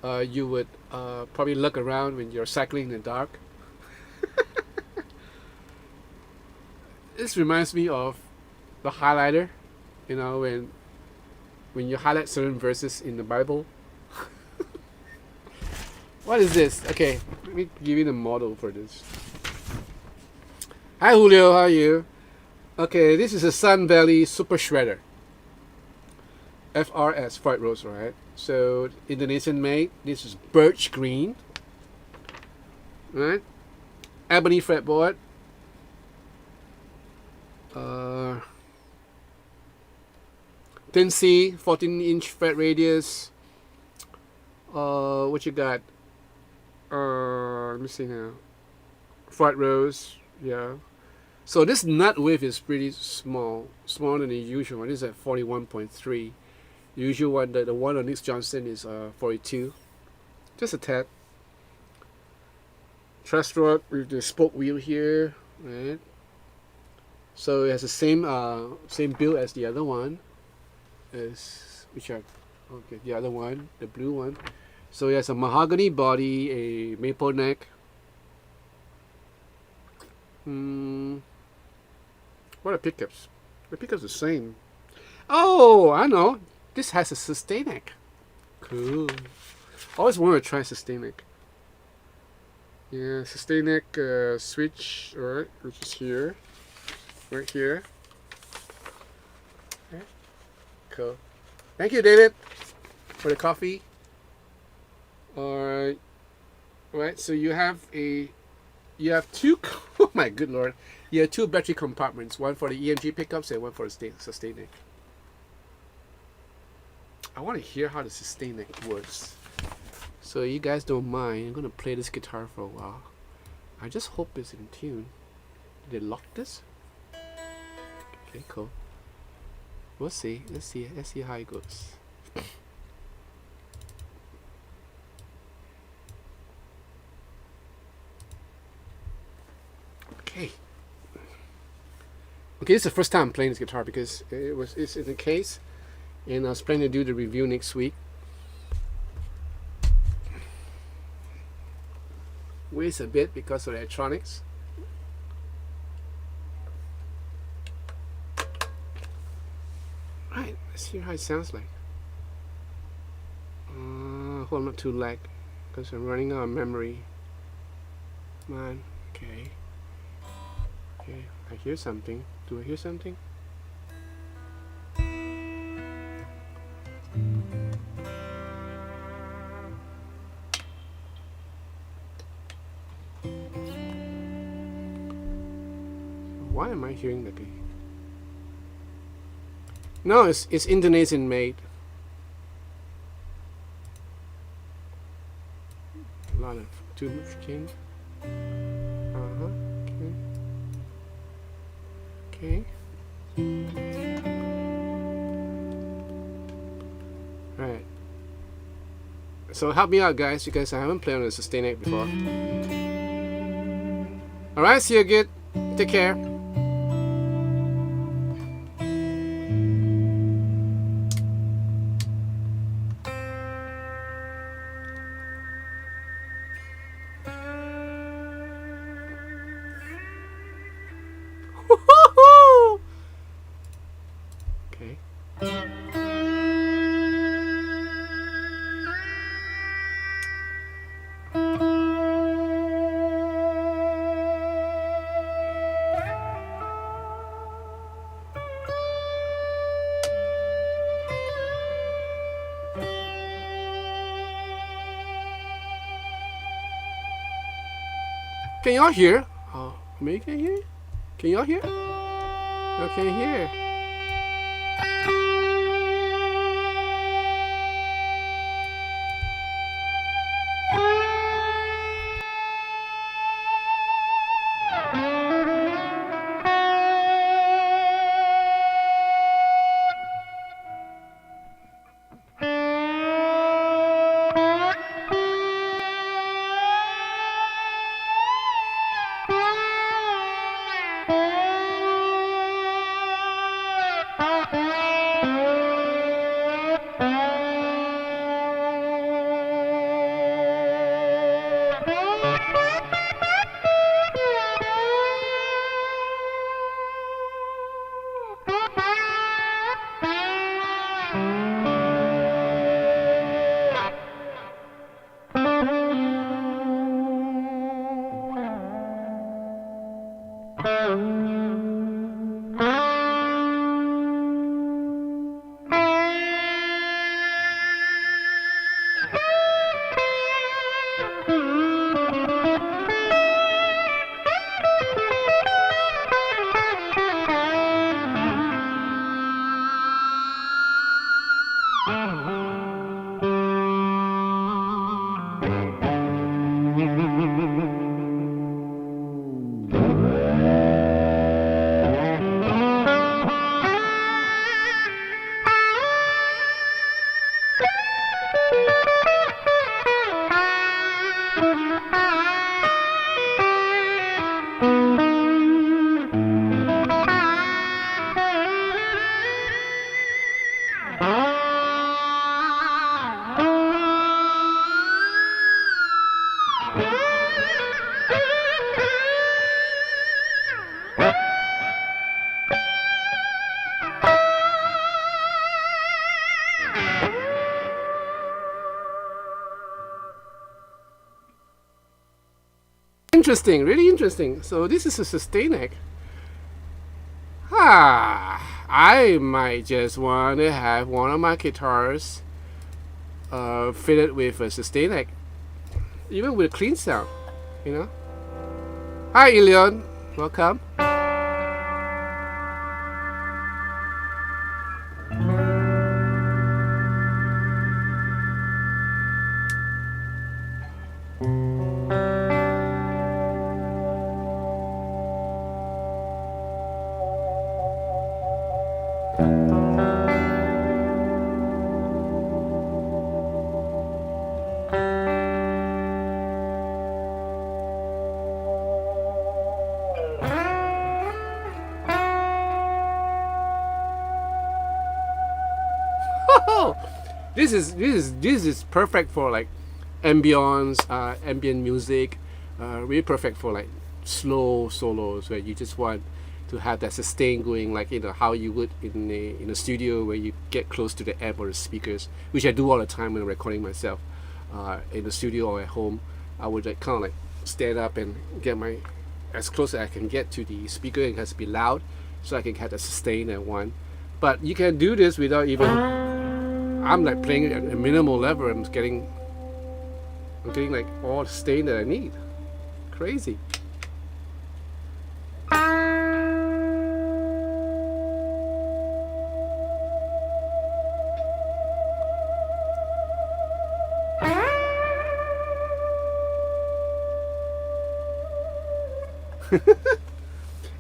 you would probably look around when you're cycling in the dark. This reminds me of the highlighter. You know, when you highlight certain verses in the Bible. What is this? Okay, let me give you the model for this. Hi Julio, how are you? Okay, this is a Sun Valley Super Shredder. FRS, Fried Rose, right? So, Indonesian made. This is birch green. Right? Ebony fretboard. 10C, 14-inch fret radius. What you got? Let me see now. Fried rose, yeah. So this nut width is pretty small, smaller than the usual one. This is at 41.3. The usual one, the one on Nick Johnson is 42. Just a tad. Truss rod with the spoke wheel here, right? So it has the same build as the other one. Which are okay, the other one, the blue one. So it has a mahogany body, a maple neck. What are pickups? The pickups are the same. Oh, I know. This has a sustain neck. Cool. Always wanted to try sustain neck. Yeah, sustain neck switch, alright, which is here. Right here. Okay. Cool. Thank you, David, for the coffee. Alright. Right, so you have two, oh my good lord. You have two battery compartments, one for the EMG pickups and one for the sustain neck. I want to hear how the sustain neck works. So you guys don't mind, I'm going to play this guitar for a while. I just hope it's in tune. Did they lock this? Okay, cool. We'll see. Let's see how it goes. Okay. Okay, this is the first time I'm playing this guitar because it's in the case, and I was planning to do the review next week. Weighs a bit because of the electronics. Right, let's hear how it sounds like. Hope I'm not too lag because I'm running out of memory. Come on, okay. Okay, I hear something. Do I hear something? Why am I hearing the key? No, it's Indonesian made. A lot of too much king. Okay. Right. So help me out, guys, because I haven't played on a sustain neck before. Alright, see you good. Take care. Can y'all hear? Oh, maybe can hear? Can y'all hear? I can't hear. Interesting, really interesting. So this is a sustain neck. I might just want to have one of my guitars fitted with a sustain neck, even with a clean sound, you know. Hi, Ilion, welcome. This is perfect for like ambience, ambient music. Really perfect for like slow solos where you just want to have that sustain going, like how you would in a studio where you get close to the amp or the speakers, which I do all the time when I'm recording myself in the studio or at home. I would like, kind of like stand up and get my as close as I can get to the speaker. It has to be loud so I can have the sustain at one. But you can do this without even. I'm like playing at a minimal level. I'm getting like all the sustain that I need. Crazy.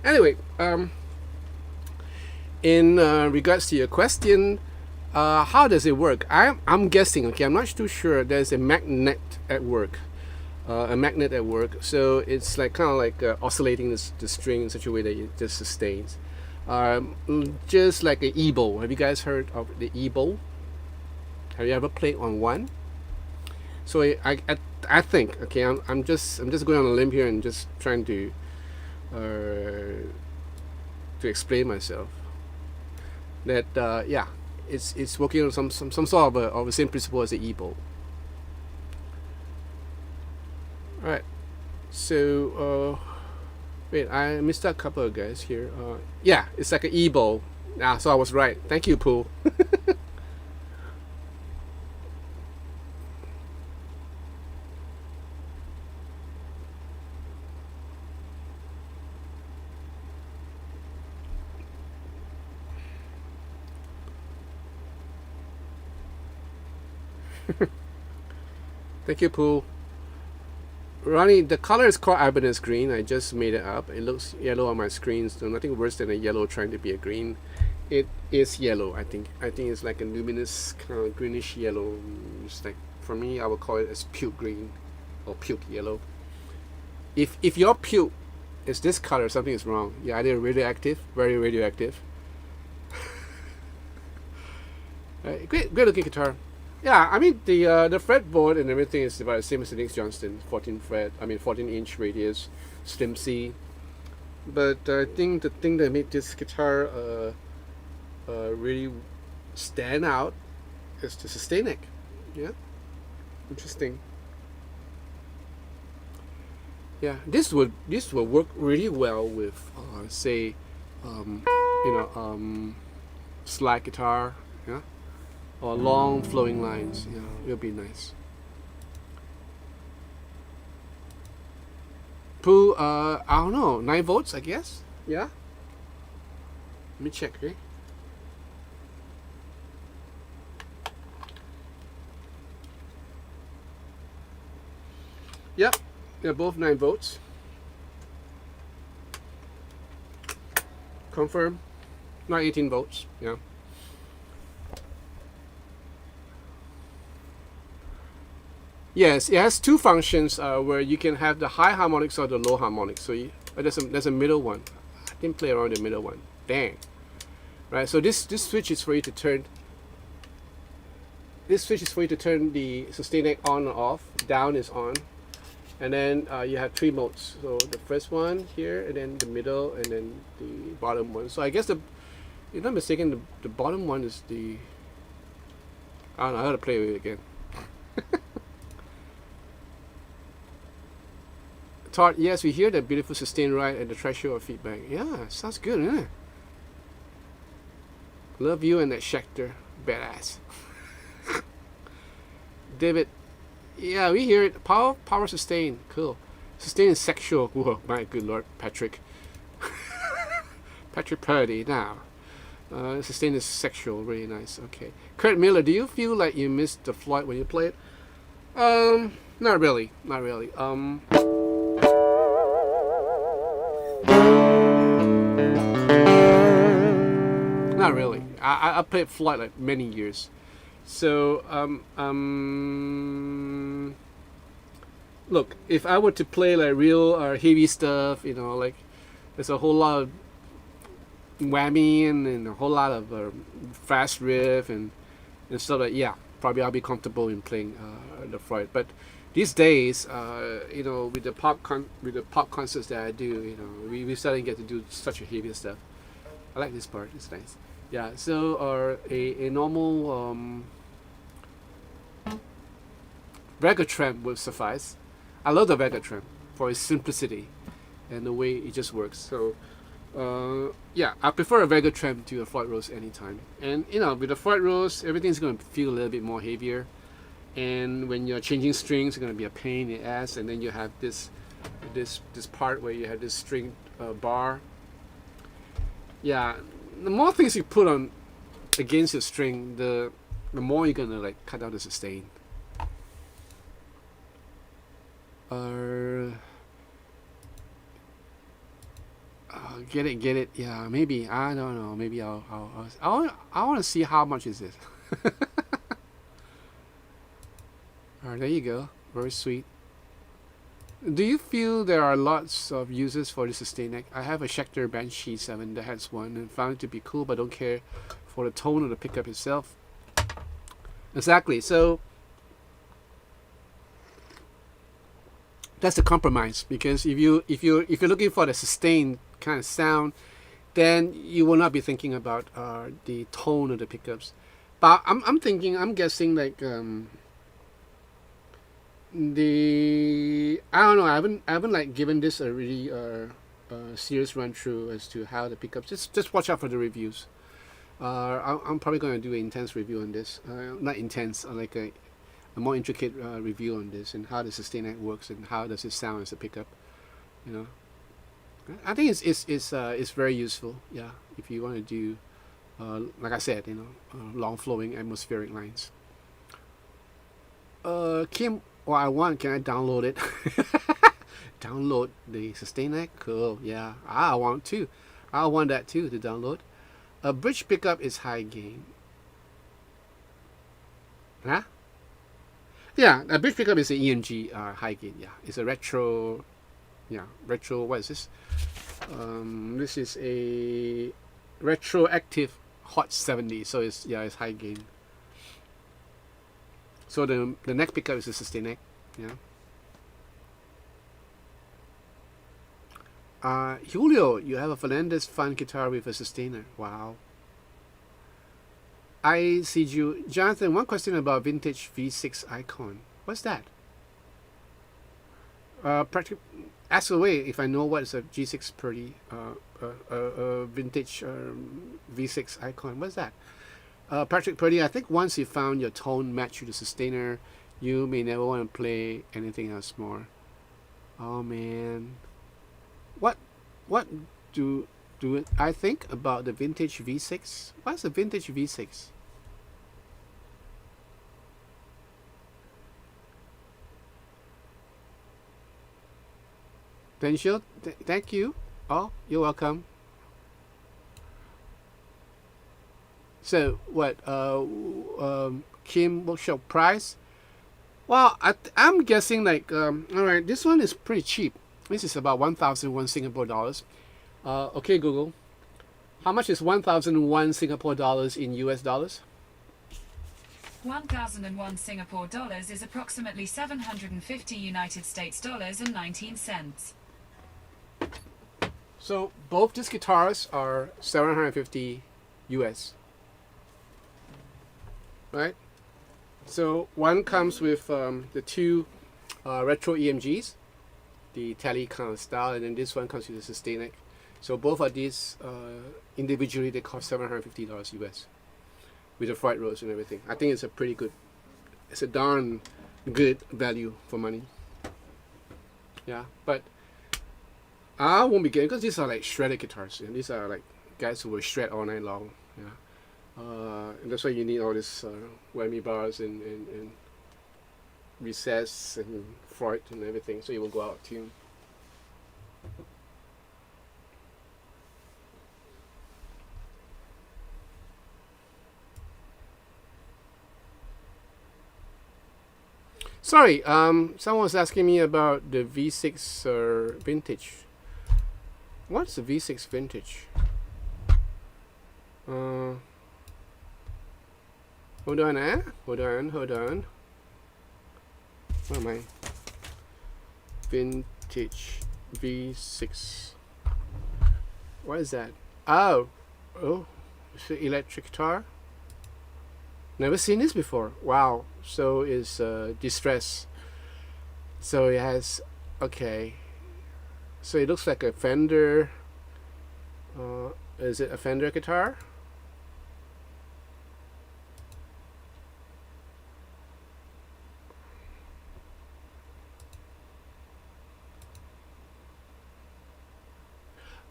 Anyway, in regards to your question, how does it work? I'm guessing. Okay, I'm not too sure. There's a magnet at work. So it's like kind of like oscillating the string in such a way that it just sustains. Just like an E-bow. Have you guys heard of the E-bow? Have you ever played on one? So I think, okay, I'm just going on a limb here and just trying to explain myself. That yeah, it's working on some sort of the same principle as the E-bow. All right. So wait, I missed out a couple of guys here. Yeah, it's like an E-bow. Ah, so I was right. Thank you, Pooh. Thank you, Pooh. Ronnie, the color is called Ibanez green. I just made it up. It looks yellow on my screen, so nothing worse than a yellow trying to be a green. It is yellow, I think. I think it's like a luminous kind of greenish yellow. It's like, for me, I would call it as puke green or puke yellow. If your puke is this color, something is wrong. You're either radioactive, very radioactive. Great looking guitar. Yeah, I mean the fretboard and everything is about the same as the Nick Johnston, 14-inch radius, slim C. But I think the thing that made this guitar really stand out is the sustain neck. Yeah, interesting. Yeah, this would work really well with say, slide guitar. Yeah. Or long flowing lines. Yeah, it'll be nice. Pooh, I don't know, 9 volts, I guess. Yeah. Let me check. Okay. Yep, they're both 9 volts. Confirm. Not 18 volts. Yeah. Yes, it has two functions where you can have the high harmonics or the low harmonics. So there's a middle one. I didn't play around the middle one. Dang. Right. So this switch is for you to turn. This switch is for you to turn the sustain neck on or off. Down is on, and then you have 3 modes. So the first one here, and then the middle, and then the bottom one. So I guess if I'm not mistaken, the bottom one is the. I don't know. I gotta play with it again. Todd, yes, we hear that beautiful sustain right and the threshold of feedback. Yeah, sounds good, isn't it? Love you and that Schecter. Badass. David, yeah, we hear it. Power sustain. Cool. Sustain is sexual. Whoa, my good lord, Patrick. Patrick Purdy now. Sustain is sexual. Really nice. Okay. Kurt Miller, do you feel like you missed the Floyd when you play it? Not really. Not really. Not really. I played Floyd like many years, so look, if I were to play like real heavy stuff, like there's a whole lot of whammy and a whole lot of fast riff and stuff like, yeah, probably I'll be comfortable in playing the Floyd. But these days, with the pop concerts that I do, we starting to get to do such a heavy stuff. I like this part. It's nice. Yeah. So, a normal Vega Tramp would suffice. I love the Vega Tramp for its simplicity and the way it just works. So, yeah, I prefer a Vega Tramp to a Floyd Rose anytime. And with the Floyd Rose, everything's gonna feel a little bit more heavier. And when you're changing strings, it's gonna be a pain in the ass. And then you have this part where you have this string bar. Yeah, the more things you put on against your string, the more you're gonna like cut down the sustain. Get it. Yeah, maybe I don't know. Maybe I want to see how much is it. Alright, there you go. Very sweet. Do you feel there are lots of uses for the sustain neck? I have a Schecter Banshee 7 that has one and found it to be cool, but don't care for the tone of the pickup itself. Exactly. So that's the compromise, because if you're looking for the sustain kind of sound, then you will not be thinking about the tone of the pickups. But I'm thinking, I'm guessing like I don't know. I haven't like given this a really serious run through as to how the pickups. Just watch out for the reviews. I'm probably going to do an intense review on this. Not intense, like a more intricate review on this and how the sustain act works and how does it sound as a pickup. You know, I think it's very useful. Yeah, if you want to do, like I said, long flowing atmospheric lines. Kim, what I want, can I download it? Download the sustain act? Cool. Yeah, I want too. I want that too to download. A bridge pickup is high gain. Huh? Yeah, a bridge pickup is an EMG high gain. Yeah, it's a retro. Yeah, retro. What is this? This is a retroactive Hot 70. So it's high gain. So the next pickup is a sustain act. Yeah. Julio, you have a Fernandez Fun guitar with a sustainer. Wow. I see you. Jonathan, one question about vintage V6 icon. What's that? Ask away if I know what is a G6 Purdy vintage V6 icon. What's that? Patrick Purdy, I think once you found your tone match with the sustainer, you may never want to play anything else more. Oh man. What do I think about the vintage V6? What's a vintage V6? Densho, thank you. Oh, you're welcome. So what? Kim Workshop price? Well, I'm guessing like all right. This one is pretty cheap. This is about 1,001 Singapore dollars. Okay, Google. How much is 1,001 Singapore dollars in US dollars? 1,001 Singapore dollars is approximately 750 United States dollars and 19 cents. So both these guitars are 750 US. Right? So one comes with the two retro EMGs, the tele kind of style, and then this one comes with the sustain neck. So both of these individually they cost $750 US with the fried roast and everything. I think it's a darn good value for money. Yeah, but I won't be getting because these are like shredded guitars, and these are like guys who will shred all night long. Yeah, and that's why you need all this whammy bars and recess and fried and everything, so you will go out of tune. Sorry, someone was asking me about the V6 vintage. What's the V6 vintage? Hold on, Hold on. What am I? Vintage V6. What is that? Oh, it's an electric guitar. Never seen this before. Wow. So is Distress. So it has, okay. So it looks like a Fender. Is it a Fender guitar?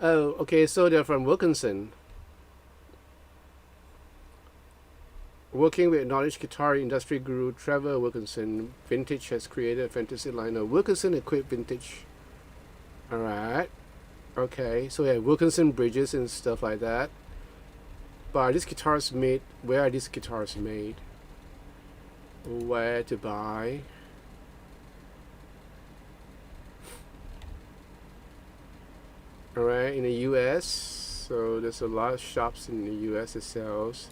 Oh, okay. So they're from Wilkinson. Working with knowledge guitar industry guru Trevor Wilkinson, Vintage has created a fantasy line of Wilkinson equipped vintage. Alright. Okay, so we have Wilkinson bridges and stuff like that. But are these guitars made? Where are these guitars made? Where to buy? Alright, in the US. So there's a lot of shops in the US that sells.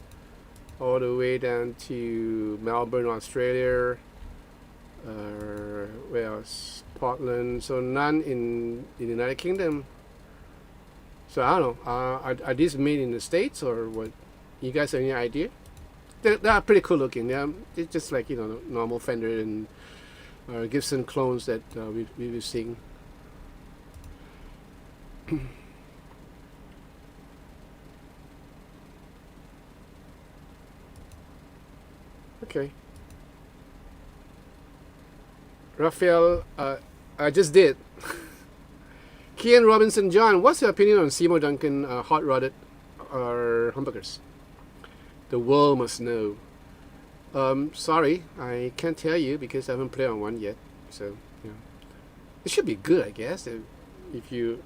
All the way down to Melbourne, Australia. Where else? Portland. So none in the United Kingdom. So I don't know. Are these made in the States or what? You guys have any idea? They are pretty cool looking. They're just like normal Fender and Gibson clones that we were seeing. Okay. Raphael, I just did. Kian Robinson John, what's your opinion on Seymour Duncan hot rodded or humbuckers? The world must know. Sorry, I can't tell you because I haven't played on one yet. So it should be good, I guess, if you're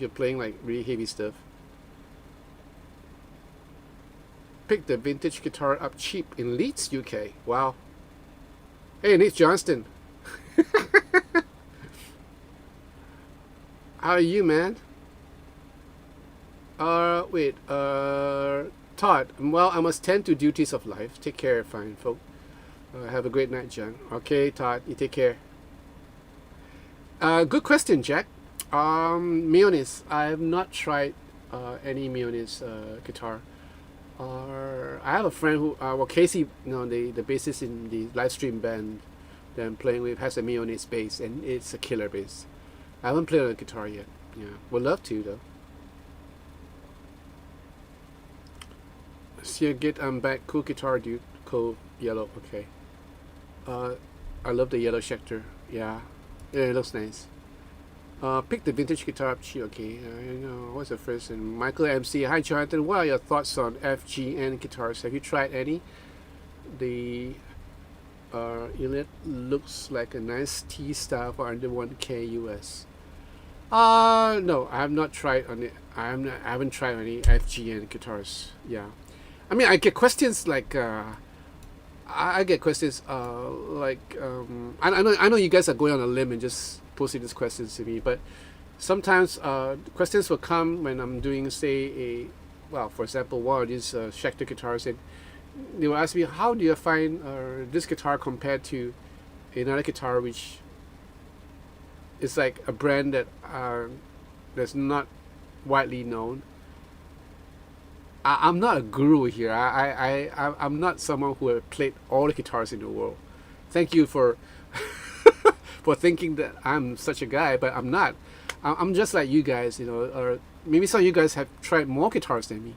playing like really heavy stuff. Pick the vintage guitar up cheap in Leeds, UK. Wow. Hey, Nick Johnston. How are you, man? Wait, Todd. Well, I must tend to duties of life. Take care, fine folk. Have a great night, John. Okay, Todd, you take care. Good question, Jack. Mionis. I have not tried any Mionis guitar. I have a friend who, well, Casey, the bassist in the live stream band that I'm playing with, has a Mionis bass, and it's a killer bass. I haven't played on a guitar yet. Yeah, would love to though. See you get back. Cool guitar, dude. Cool yellow. Okay. I love the yellow Schecter. Yeah, it looks nice. Pick the vintage guitar up cheap. Okay. What's the first? And Michael MC. Hi, Jonathan. What are your thoughts on FGN guitars? Have you tried any? The Elite looks like a nice T style for under 1K US. No, I have not tried on it. I haven't tried any FGN guitars. Yeah, I mean, I get questions like I get questions like I know you guys are going on a limb and just posting these questions to me, but sometimes questions will come when I'm doing, say, for example, one of these Schecter guitars, and they will ask me, how do you find this guitar compared to another guitar which is like a brand that that's not widely known. I'm not a guru here. I'm not someone who have played all the guitars in the world. Thank you for for thinking that I'm such a guy, but I'm not. I'm just like you guys, or maybe some of you guys have tried more guitars than me.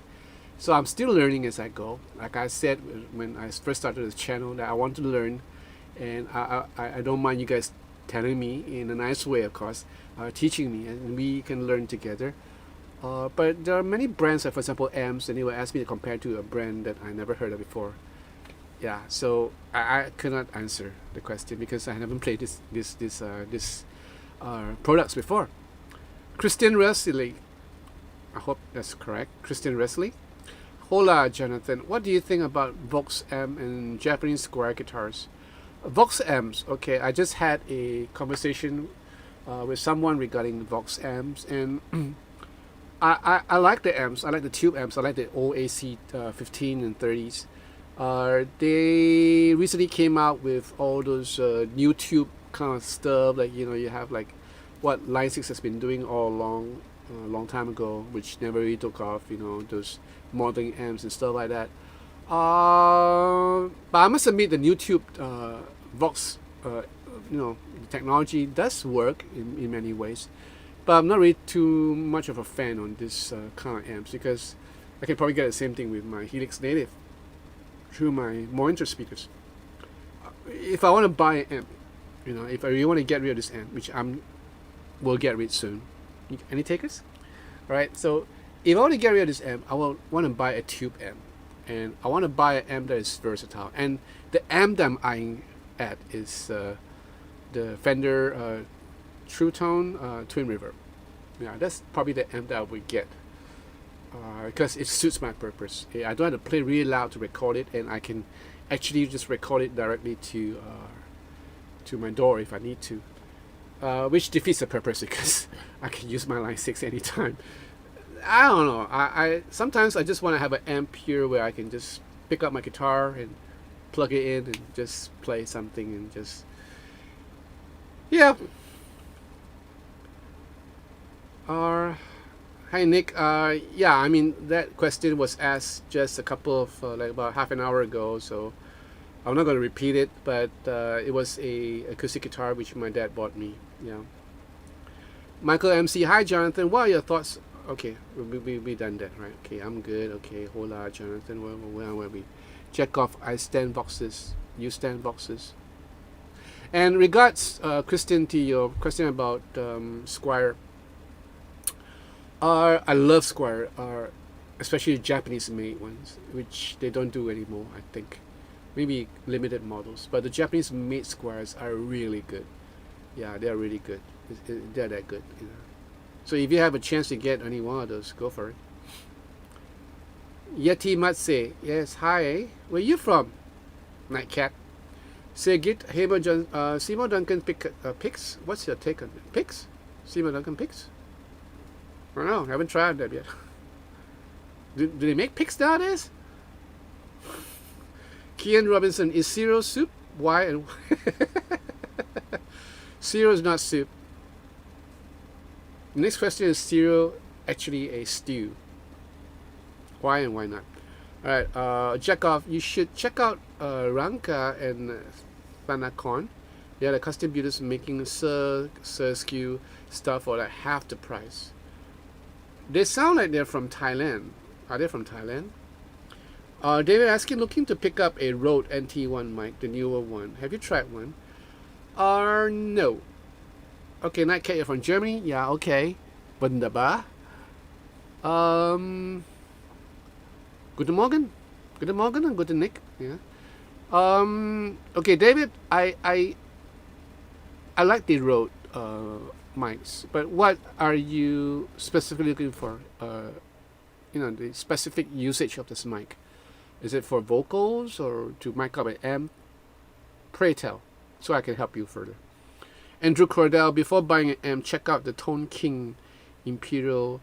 So I'm still learning as I go. Like I said when I first started this channel, that I want to learn, and I don't mind you guys telling me in a nice way, of course, teaching me, and we can learn together. But there are many brands, like for example amps, and they will ask me to compare to a brand that I never heard of before. Yeah, so I cannot answer the question because I haven't played this products before. Christian Wesley, I hope that's correct. Christian Wesley. Hola, Jonathan. What do you think about Vox amp and Japanese square guitars? Vox amps. Okay, I just had a conversation with someone regarding Vox amps, and I like the amps. I like the tube amps. I like the OAC 15 and 30s. They recently came out with all those new tube kind of stuff, like you have like what Line 6 has been doing all along, a long time ago, which never really took off. Those modern amps and stuff like that. But I must admit the new tube Vox, the technology does work in many ways. But I'm not really too much of a fan on this kind of amps because I can probably get the same thing with my Helix Native through my monitor speakers. If I want to buy an amp, if I really want to get rid of this amp, which will get rid soon. Any takers? Alright, so if I want to get rid of this amp, I will want to buy a tube amp. And I want to buy an amp that is versatile. And the amp that I'm eyeing at is the Fender True Tone Twin Reverb. Yeah, that's probably the amp that I would get because it suits my purpose. I don't have to play really loud to record it, and I can actually just record it directly to my door if I need to, which defeats the purpose because I can use my Line 6 anytime. I don't know. I sometimes I just want to have an amp here where I can just pick up my guitar and plug it in and just play something and just Hi Nick. Yeah, I mean that question was asked just a couple of like about half an hour ago, so I'm not going to repeat it. But it was a acoustic guitar which my dad bought me. Yeah. Michael MC. Hi Jonathan. What are your thoughts? Okay, we done that, right? Okay, I'm good. Okay, hola Jonathan. Where are we? Check off. I stand boxes. You stand boxes. And regards, Christian, to your question about Squire. I love Squire, especially Japanese made ones, which they don't do anymore, I think. Maybe limited models. But the Japanese made Squires are really good. Yeah, they're really good. They're that good. You know. So if you have a chance to get any one of those, go for it. Yeti Matse. Yes, hi. Where you from? Nightcat. Segit Seymour Duncan picks. What's your take on it? Picks? Seymour Duncan picks? I don't know. I haven't tried that yet. Do they make picks nowadays? Kian Robinson, is cereal soup? Why and cereal is not soup. Next question, is cereal actually a stew? Why and why not? Alright, Chekhov, you should check out Ranka and Thanakon. They're the custom builders making skew stuff for like half the price. They sound like they're from Thailand. Are they from Thailand? David asking, looking to pick up a Rode NT1 mic, the newer one. Have you tried one? No. Okay, Nightcat, you're from Germany? Yeah, okay. Wunderbar. Guten Morgen. Guten Morgen and guten Nick. Yeah. Okay, David, I like the Rode mics, but what are you specifically looking for? The specific usage of this mic. Is it for vocals or to mic up an amp? Pray tell, so I can help you further. Andrew Cordell, before buying an amp, check out the Tone King Imperial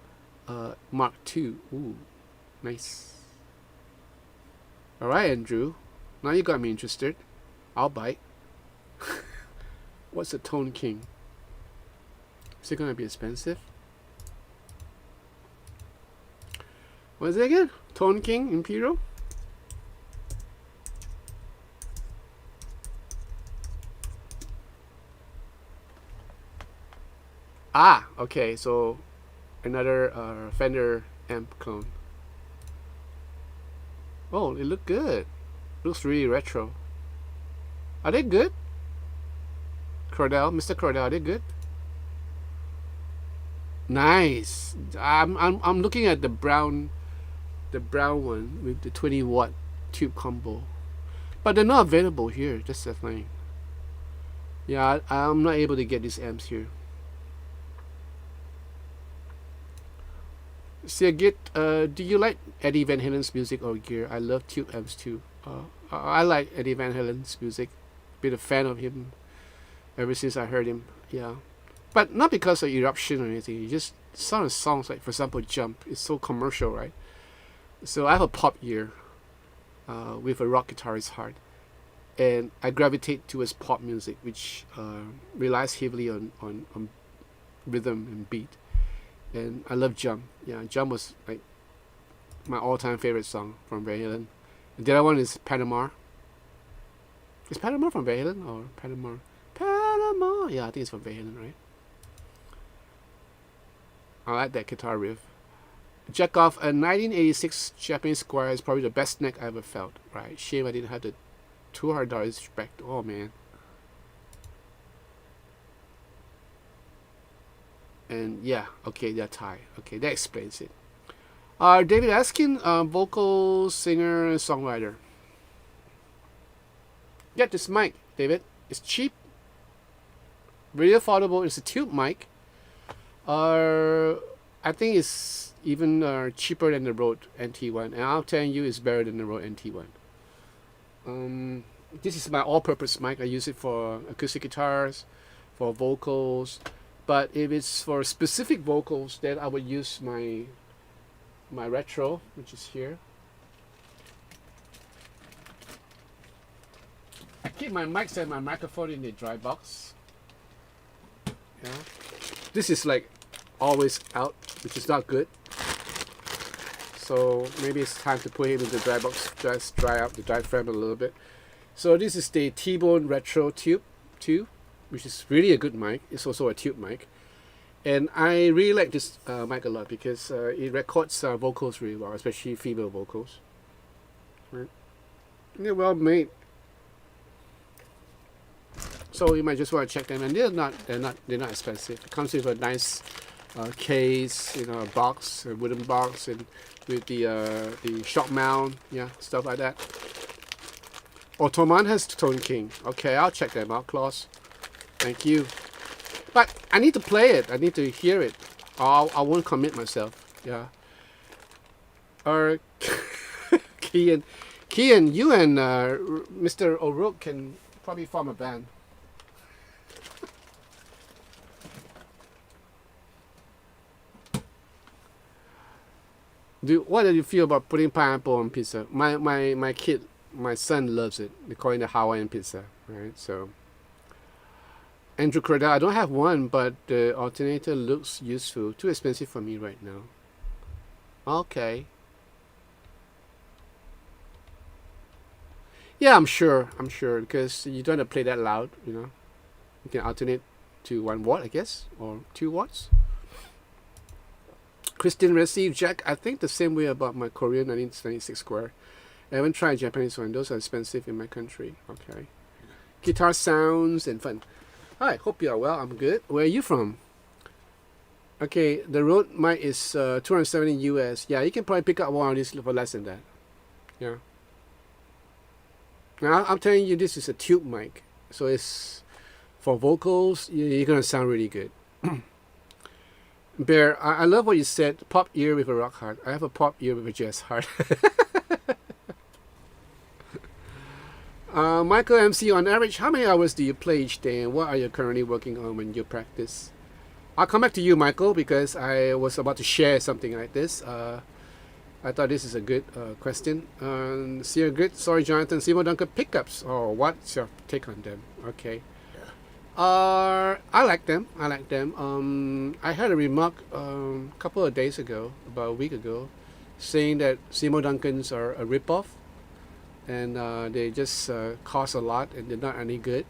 Mark II. Ooh, nice. Alright, Andrew. Now you got me interested. I'll bite. What's a Tone King? Is it going to be expensive? What is it again? Tone King Imperial? Ah, okay, so another Fender amp clone. Oh, it look good. Looks really retro. Are they good? Cordell, Mr. Cordell, are they good? Nice. I'm looking at the brown one with the 20-watt tube combo, but they're not available here. That's the thing. Yeah, I'm not able to get these amps here. Sigit, do you like Eddie Van Halen's music or gear? I love tube amps too. I like Eddie Van Halen's music. Been a fan of him ever since I heard him. Yeah, but not because of Eruption or anything. You just some of the songs, like for example Jump, is so commercial, right? So I have a pop ear with a rock guitarist heart, and I gravitate towards pop music, which relies heavily on rhythm and beat. And I love Jump. Yeah, Jump was like my all-time favorite song from Van Halen. And the other one is Panama. Is Panama from Van Halen or Panama? Panama. Yeah, I think it's from Van Halen, right? I like that guitar riff. Chekhov, a 1986 Japanese Squire is probably the best neck I ever felt. Right? Shame I didn't have the $200 spec. Oh man. And yeah, okay, they're Thai. Okay, that explains it. David Askin, vocal singer, songwriter. Get this mic, David. It's cheap, really affordable. It's a tube mic. I think it's even cheaper than the Rode NT1, and I'll tell you, it's better than the Rode NT1. This is my all-purpose mic. I use it for acoustic guitars, for vocals. But if it's for specific vocals, then I would use my retro, which is here. I keep my mics and my microphone in the dry box. Yeah, this is like always out, which is not good. So maybe it's time to put him in the dry box, just dry out the diaphragm a little bit. So this is the T-Bone Retro Tube 2, which is really a good mic. It's also a tube mic. And I really like this mic a lot because it records vocals really well, especially female vocals. Right? They're well made. So you might just want to check them, and they're not expensive. It comes with a nice case, you know, a box, a wooden box, and with the shock mount, yeah, stuff like that. Ottoman has Tone King. Okay, I'll check them out, Klaus. Thank you. But I need to play it. I need to hear it. I won't commit myself. Yeah. Or Kian, you and Mr. O'Rourke can probably form a band. What do you feel about putting pineapple on pizza? My kid, my son loves it. They call it the Hawaiian pizza, right? So, Andrew Credell, I don't have one, but the alternator looks useful. Too expensive for me right now. Okay. Yeah, I'm sure, because you don't have to play that loud, you know. You can alternate to 1 watt, I guess, or 2 watts. Christian received Jack, I think the same way about my Korean 1996 square. I haven't tried Japanese one. Those are expensive in my country. Okay. Guitar sounds and fun. Hi, hope you are well. I'm good. Where are you from? Okay, the Rode mic is 270 US. Yeah, you can probably pick up one of these for less than that. Yeah. Now, I'm telling you, this is a tube mic. So it's for vocals, you're going to sound really good. Bear, I love what you said. Pop ear with a rock heart. I have a pop ear with a jazz heart. Michael MC, on average, how many hours do you play each day, and what are you currently working on when you practice? I'll come back to you, Michael, because I was about to share something like this. I thought this is a good question. See you good. Sorry, Jonathan. Seymour Duncan pickups. Oh, what's your take on them? Okay. I like them. I had a remark a couple of days ago, about a week ago, saying that Seymour Duncans are a ripoff, and they just cost a lot and they're not any good.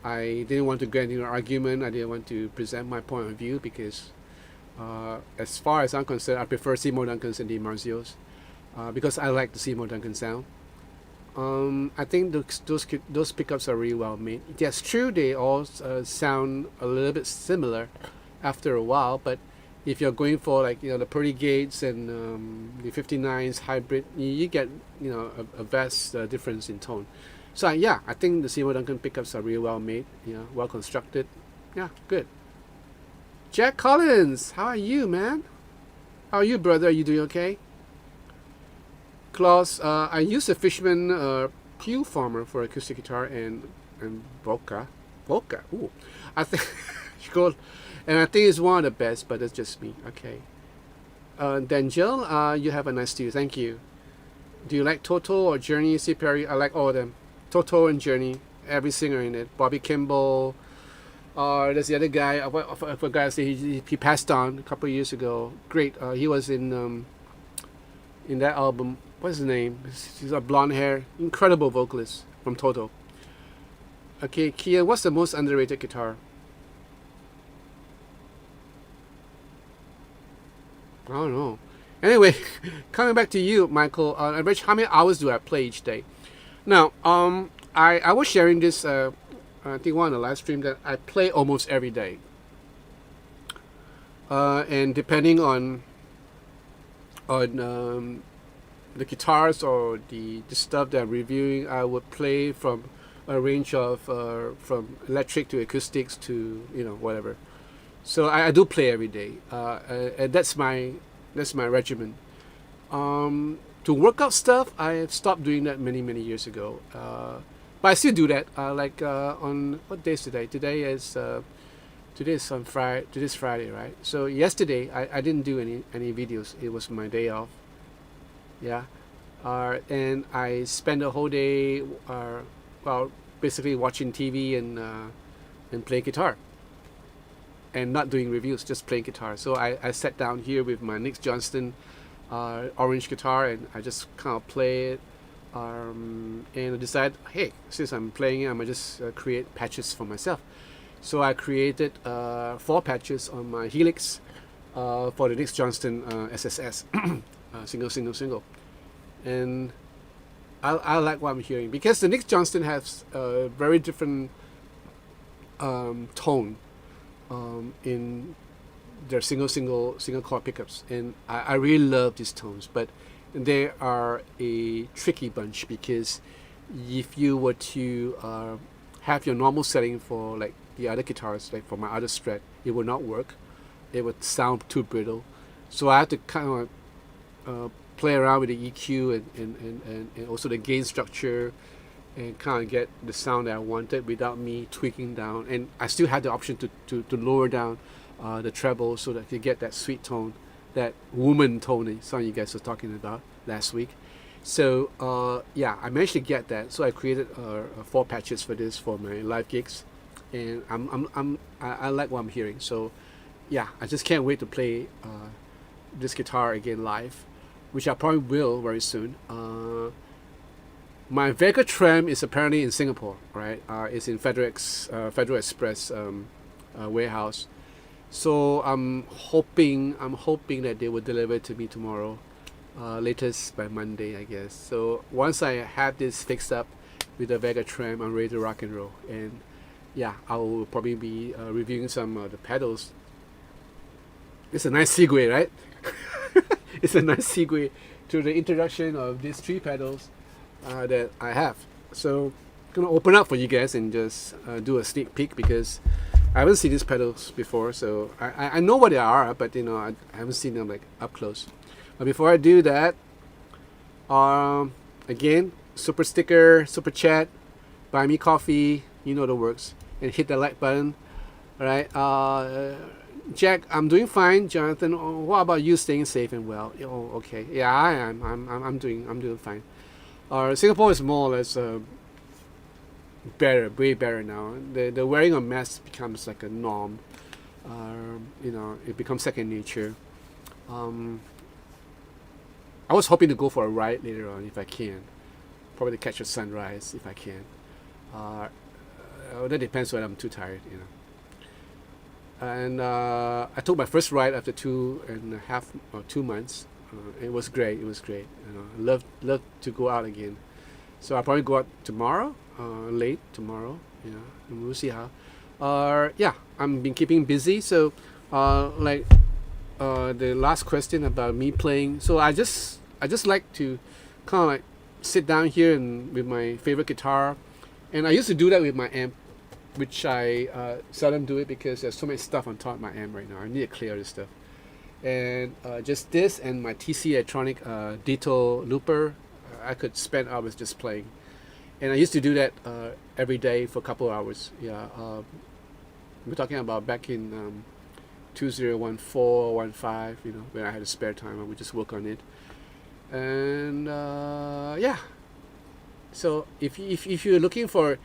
I didn't want to get into an argument. I didn't want to present my point of view because, as far as I'm concerned, I prefer Seymour Duncans and the Marzios because I like the Seymour Duncan sound. I think those pickups are really well made. Yes, true, they all sound a little bit similar after a while, but if you're going for, like, you know, the Pearly Gates and the 59s hybrid, you get, you know, a vast difference in tone. So yeah, I think the Seymour Duncan pickups are really well made, you know, well constructed. Yeah, good. Jack Collins, how are you, man? How are you, brother? Are you doing okay? Klaus, I use a Fishman Pew Farmer for acoustic guitar and Volca. Ooh, I think cool. And I think it's one of the best, but that's just me. Okay. Dangel, you have a nice day. Thank you. Do you like Toto or Journey? C. Perry, I like all of them. Toto and Journey, every singer in it. Bobby Kimball. There's the other guy. I forgot to say he passed on a couple of years ago. Great. He was in that album. What's his name? He's got blonde hair. Incredible vocalist from Toto. Okay, Kia, what's the most underrated guitar? I don't know. Anyway, coming back to you, Michael. On average, how many hours do I play each day? Now, I was sharing this. I think one on the live stream that I play almost every day. And depending on the guitars or the stuff that I'm reviewing, I would play from a range of from electric to acoustics to, you know, whatever. So I do play every day, and that's my regimen. To work out stuff, I stopped doing that many years ago. But I still do that. Like on what day is today? Today is on Friday. Today's Friday, right? So yesterday I didn't do any videos. It was my day off. Yeah, and I spent the whole day, well, basically watching TV and play guitar. and not doing reviews, just playing guitar. So I sat down here with my Nick Johnston orange guitar, and I just kind of play it. And I decided, hey, since I'm playing it, I'm gonna just create patches for myself. So I created 4 patches on my Helix for the Nick Johnston SSS, single. And I like what I'm hearing, because the Nick Johnston has a very different tone in their single chord pickups, and I really love these tones. But they are a tricky bunch, because if you were to have your normal setting for like the other guitars, like for my other Strat, it would not work. It would sound too brittle. So I have to kind of play around with the EQ and also the gain structure, and kind of get the sound that I wanted without me tweaking down. And I still had the option to lower down the treble so that you get that sweet tone, that woman tone that some of you guys were talking about last week. So yeah, I managed to get that. So I created 4 patches for this for my live gigs, and I like what I'm hearing. So yeah, I just can't wait to play this guitar again live, which I probably will very soon. My Vega Tram is apparently in Singapore, right? It's in Federal Express warehouse. So I'm hoping that they will deliver it to me tomorrow, latest by Monday, I guess. So once I have this fixed up with the Vega Tram, I'm ready to rock and roll. And yeah, I will probably be reviewing some of the pedals. It's a nice segue, right? It's a nice segue to the introduction of these 3 pedals that I have. So I'm gonna open up for you guys and just do a sneak peek, because I haven't seen these pedals before. So I know what they are, but you know, I haven't seen them like up close. But before I do that, again, super sticker, super chat, buy me coffee, you know the works, and hit the like button. All right. Jack, I'm doing fine. Jonathan, what about you? Staying safe and well? Oh, okay. Yeah, I am. I'm doing fine. Singapore is more or less better, way better now. The wearing a mask becomes like a norm. You know, it becomes second nature. I was hoping to go for a ride later on if I can. Probably to catch a sunrise if I can. That depends whether I'm too tired, you know. And I took my first ride after 2.5 or 2 months. It was great. You know, I love to go out again. So I'll probably go out tomorrow, late tomorrow. You know, and we'll see how. Yeah, I'm been keeping busy. So, like, the last question about me playing. So I just like to kind of like sit down here and with my favorite guitar, and I used to do that with my amp, which I seldom do it because there's so much stuff on top of my amp right now. I need to clear this stuff. And just this and my TC Electronic Ditto looper, I could spend hours just playing. And I used to do that every day for a couple of hours. Yeah, we're talking about back in 2014, 15, you know, when I had a spare time, I would just work on it. And yeah, so if you're looking for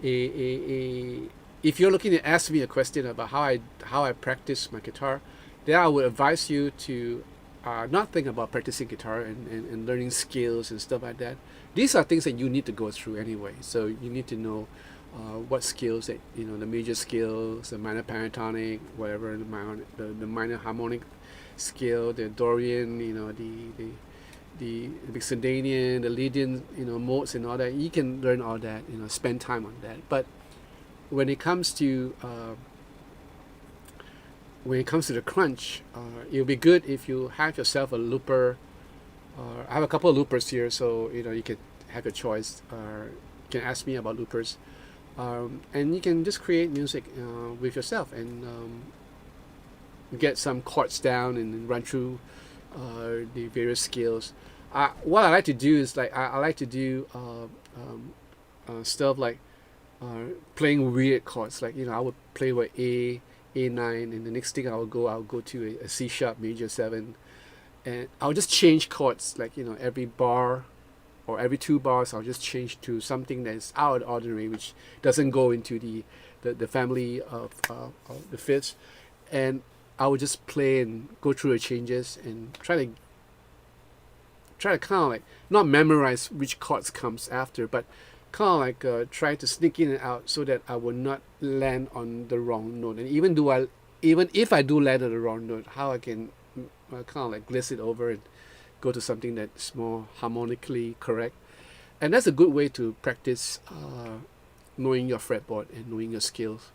if you're looking to ask me a question about how I practice my guitar, then I would advise you to not think about practicing guitar and learning skills and stuff like that. These are things that you need to go through anyway. So you need to know what skills that, you know, the major scales, the minor pentatonic, whatever, the minor harmonic scale, the Dorian, you know, the Mixolydian, the Lydian, you know, modes and all that. You can learn all that, you know, spend time on that. But when it comes to the crunch, it'll be good if you have yourself a looper. I have a couple of loopers here, so you know you can have your choice. You can ask me about loopers, and you can just create music with yourself and get some chords down and run through the various scales. What I like to do is like I like to do stuff like playing weird chords. Like, you know, I would play with A9, and the next thing I'll go to a C sharp major 7, and I'll just change chords. Like, you know, every bar or every 2 bars, I'll just change to something that's out of the ordinary, which doesn't go into the family of the fifths. and I would just play and go through the changes and try to kind of like not memorize which chords comes after, but kind of like try to sneak in and out so that I will not land on the wrong note. And even if I do land on the wrong note, how I can kind of like gliss it over and go to something that's more harmonically correct. And that's a good way to practice knowing your fretboard and knowing your skills.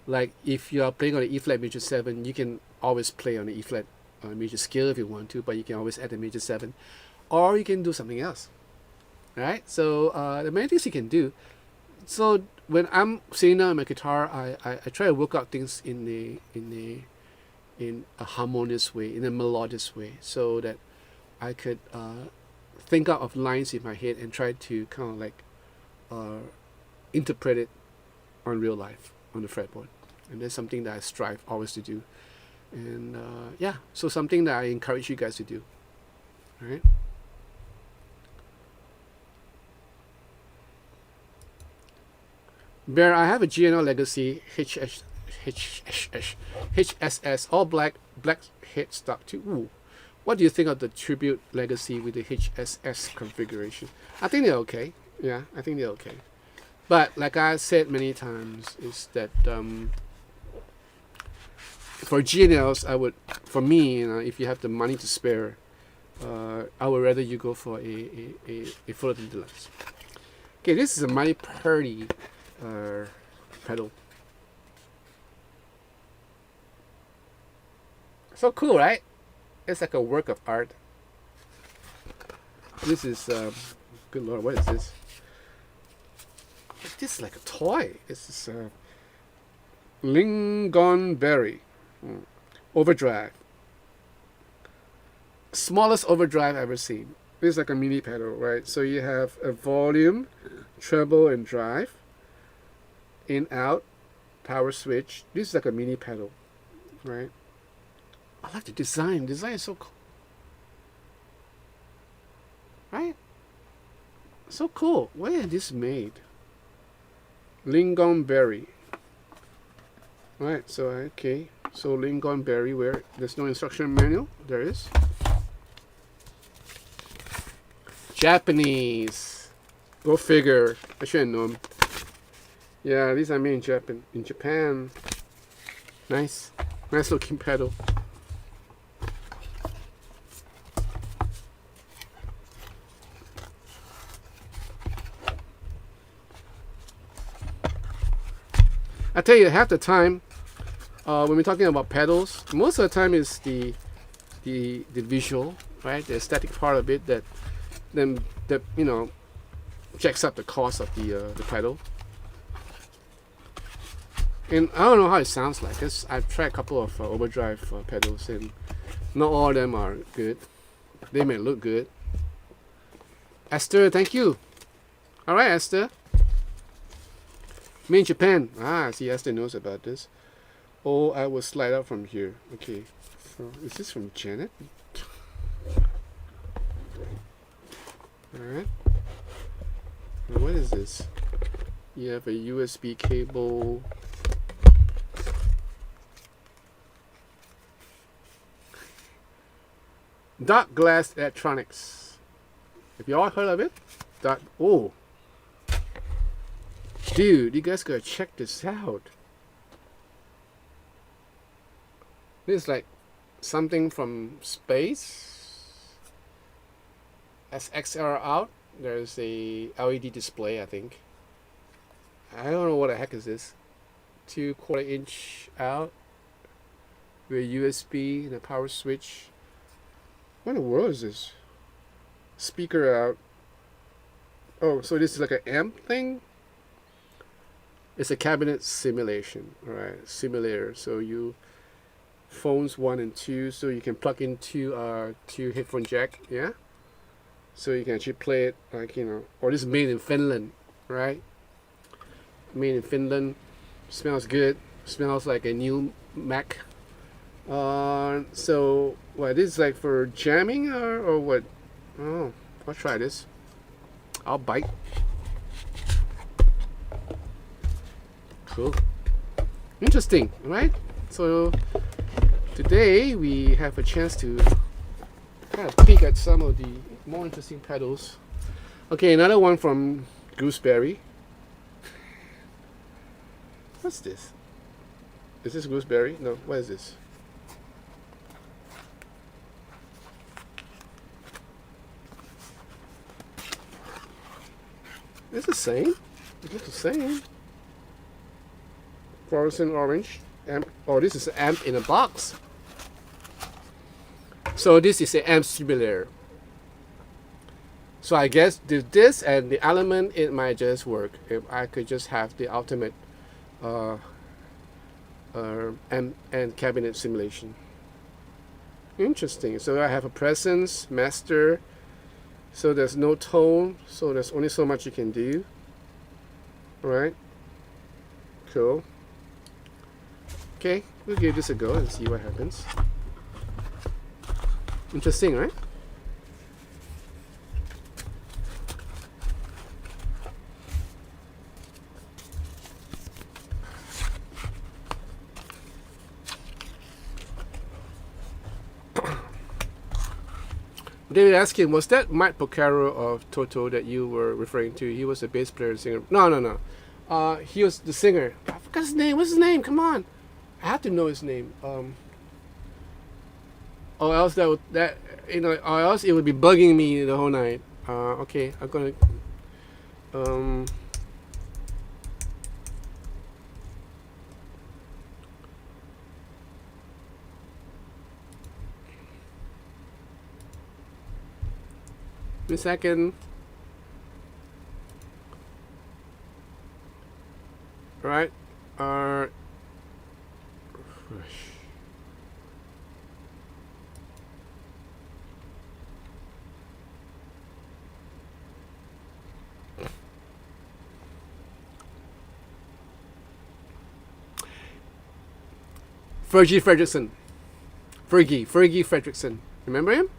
Like if you are playing on the E flat major 7, you can always play on the E flat major scale if you want to, but you can always add a major 7, or you can do something else. Right? So there are many things you can do. So when I'm sitting down on my guitar, I try to work out things in a harmonious way, in a melodious way, so that I could think out of lines in my head and try to kind of like interpret it on real life on the fretboard. And that's something that I strive always to do. And yeah, so something that I encourage you guys to do. All right. Bear, I have a GNL Legacy HSS all black headstock too. Ooh. What do you think of the Tribute Legacy with the HSS configuration? I think they're okay. Yeah, I think they're okay. But like I said many times, is that for GNLs, for me, if you have the money to spare, I would rather you go for a Fullerton Deluxe. Okay, this is a mighty pretty pedal. So cool, right? It's like a work of art. This is good lord, what is this? This is like a toy. This is Lingon Berry Overdrive. Smallest overdrive I've ever seen. This is like a mini pedal, right? So you have a volume, treble, and drive. In, out, power switch. This is like a mini pedal, right? I like the design. Design is so cool, right? So cool. Where is this made? Lingon Berry. Right. So okay. So Lingon Berry. Where there's no instruction manual. There is. Japanese. Go figure. I should have known. Yeah, these are made in Japan. Nice looking pedal. I tell you, half the time when we're talking about pedals, most of the time is the visual, right? The aesthetic part of it that jacks up the cost of the pedal. And I don't know how it sounds like. I've tried a couple of overdrive pedals, and not all of them are good. They may look good. Esther, thank you. All right, Esther. Me in Japan. Ah, see, Esther knows about this. Oh, I will slide out from here. Okay. So, is this from Janet? All right. Now, what is this? You have a USB cable. Darkglass Electronics. Have you all heard of it? Oh. Dude, you guys gotta check this out. This is like something from space. As XLR out, there's a LED display, I think. I don't know what the heck is this. 2/4 inch out with USB and a power switch. What in the world is this? Speaker out. Oh, so this is like an amp thing? It's a cabinet simulation, alright, simulator. So you phones 1 and 2, so you can plug into two headphone jack, yeah. So you can actually play it like or this is made in Finland, right? Made in Finland, smells good, smells like a new Mac. So what this is like for jamming or what? Oh, I'll try this. I'll bite. Cool. Interesting, right? So today we have a chance to kind of peek at some of the more interesting pedals. Okay, another one from Gooseberry. What's this? Is this Gooseberry? No, what is this? It's the same. It looks the same. Fluorescent Orange Amp. Oh, this is an amp in a box. So this is an amp simulator. So I guess this and the element, it might just work if I could just have the ultimate amp and cabinet simulation. Interesting. So I have a presence, master. So there's no tone. So there's only so much you can do. All right. Cool. Okay, we'll give this a go and see what happens. Interesting, right? David asking, was that Mike Porcaro of Toto that you were referring to? He was a bass player and singer. No. He was the singer. I forgot his name. What's his name? Come on. I have to know his name. Or else or else it would be bugging me the whole night. Okay, I'm gonna. A second. Right. Fergie Fredrickson. Remember him?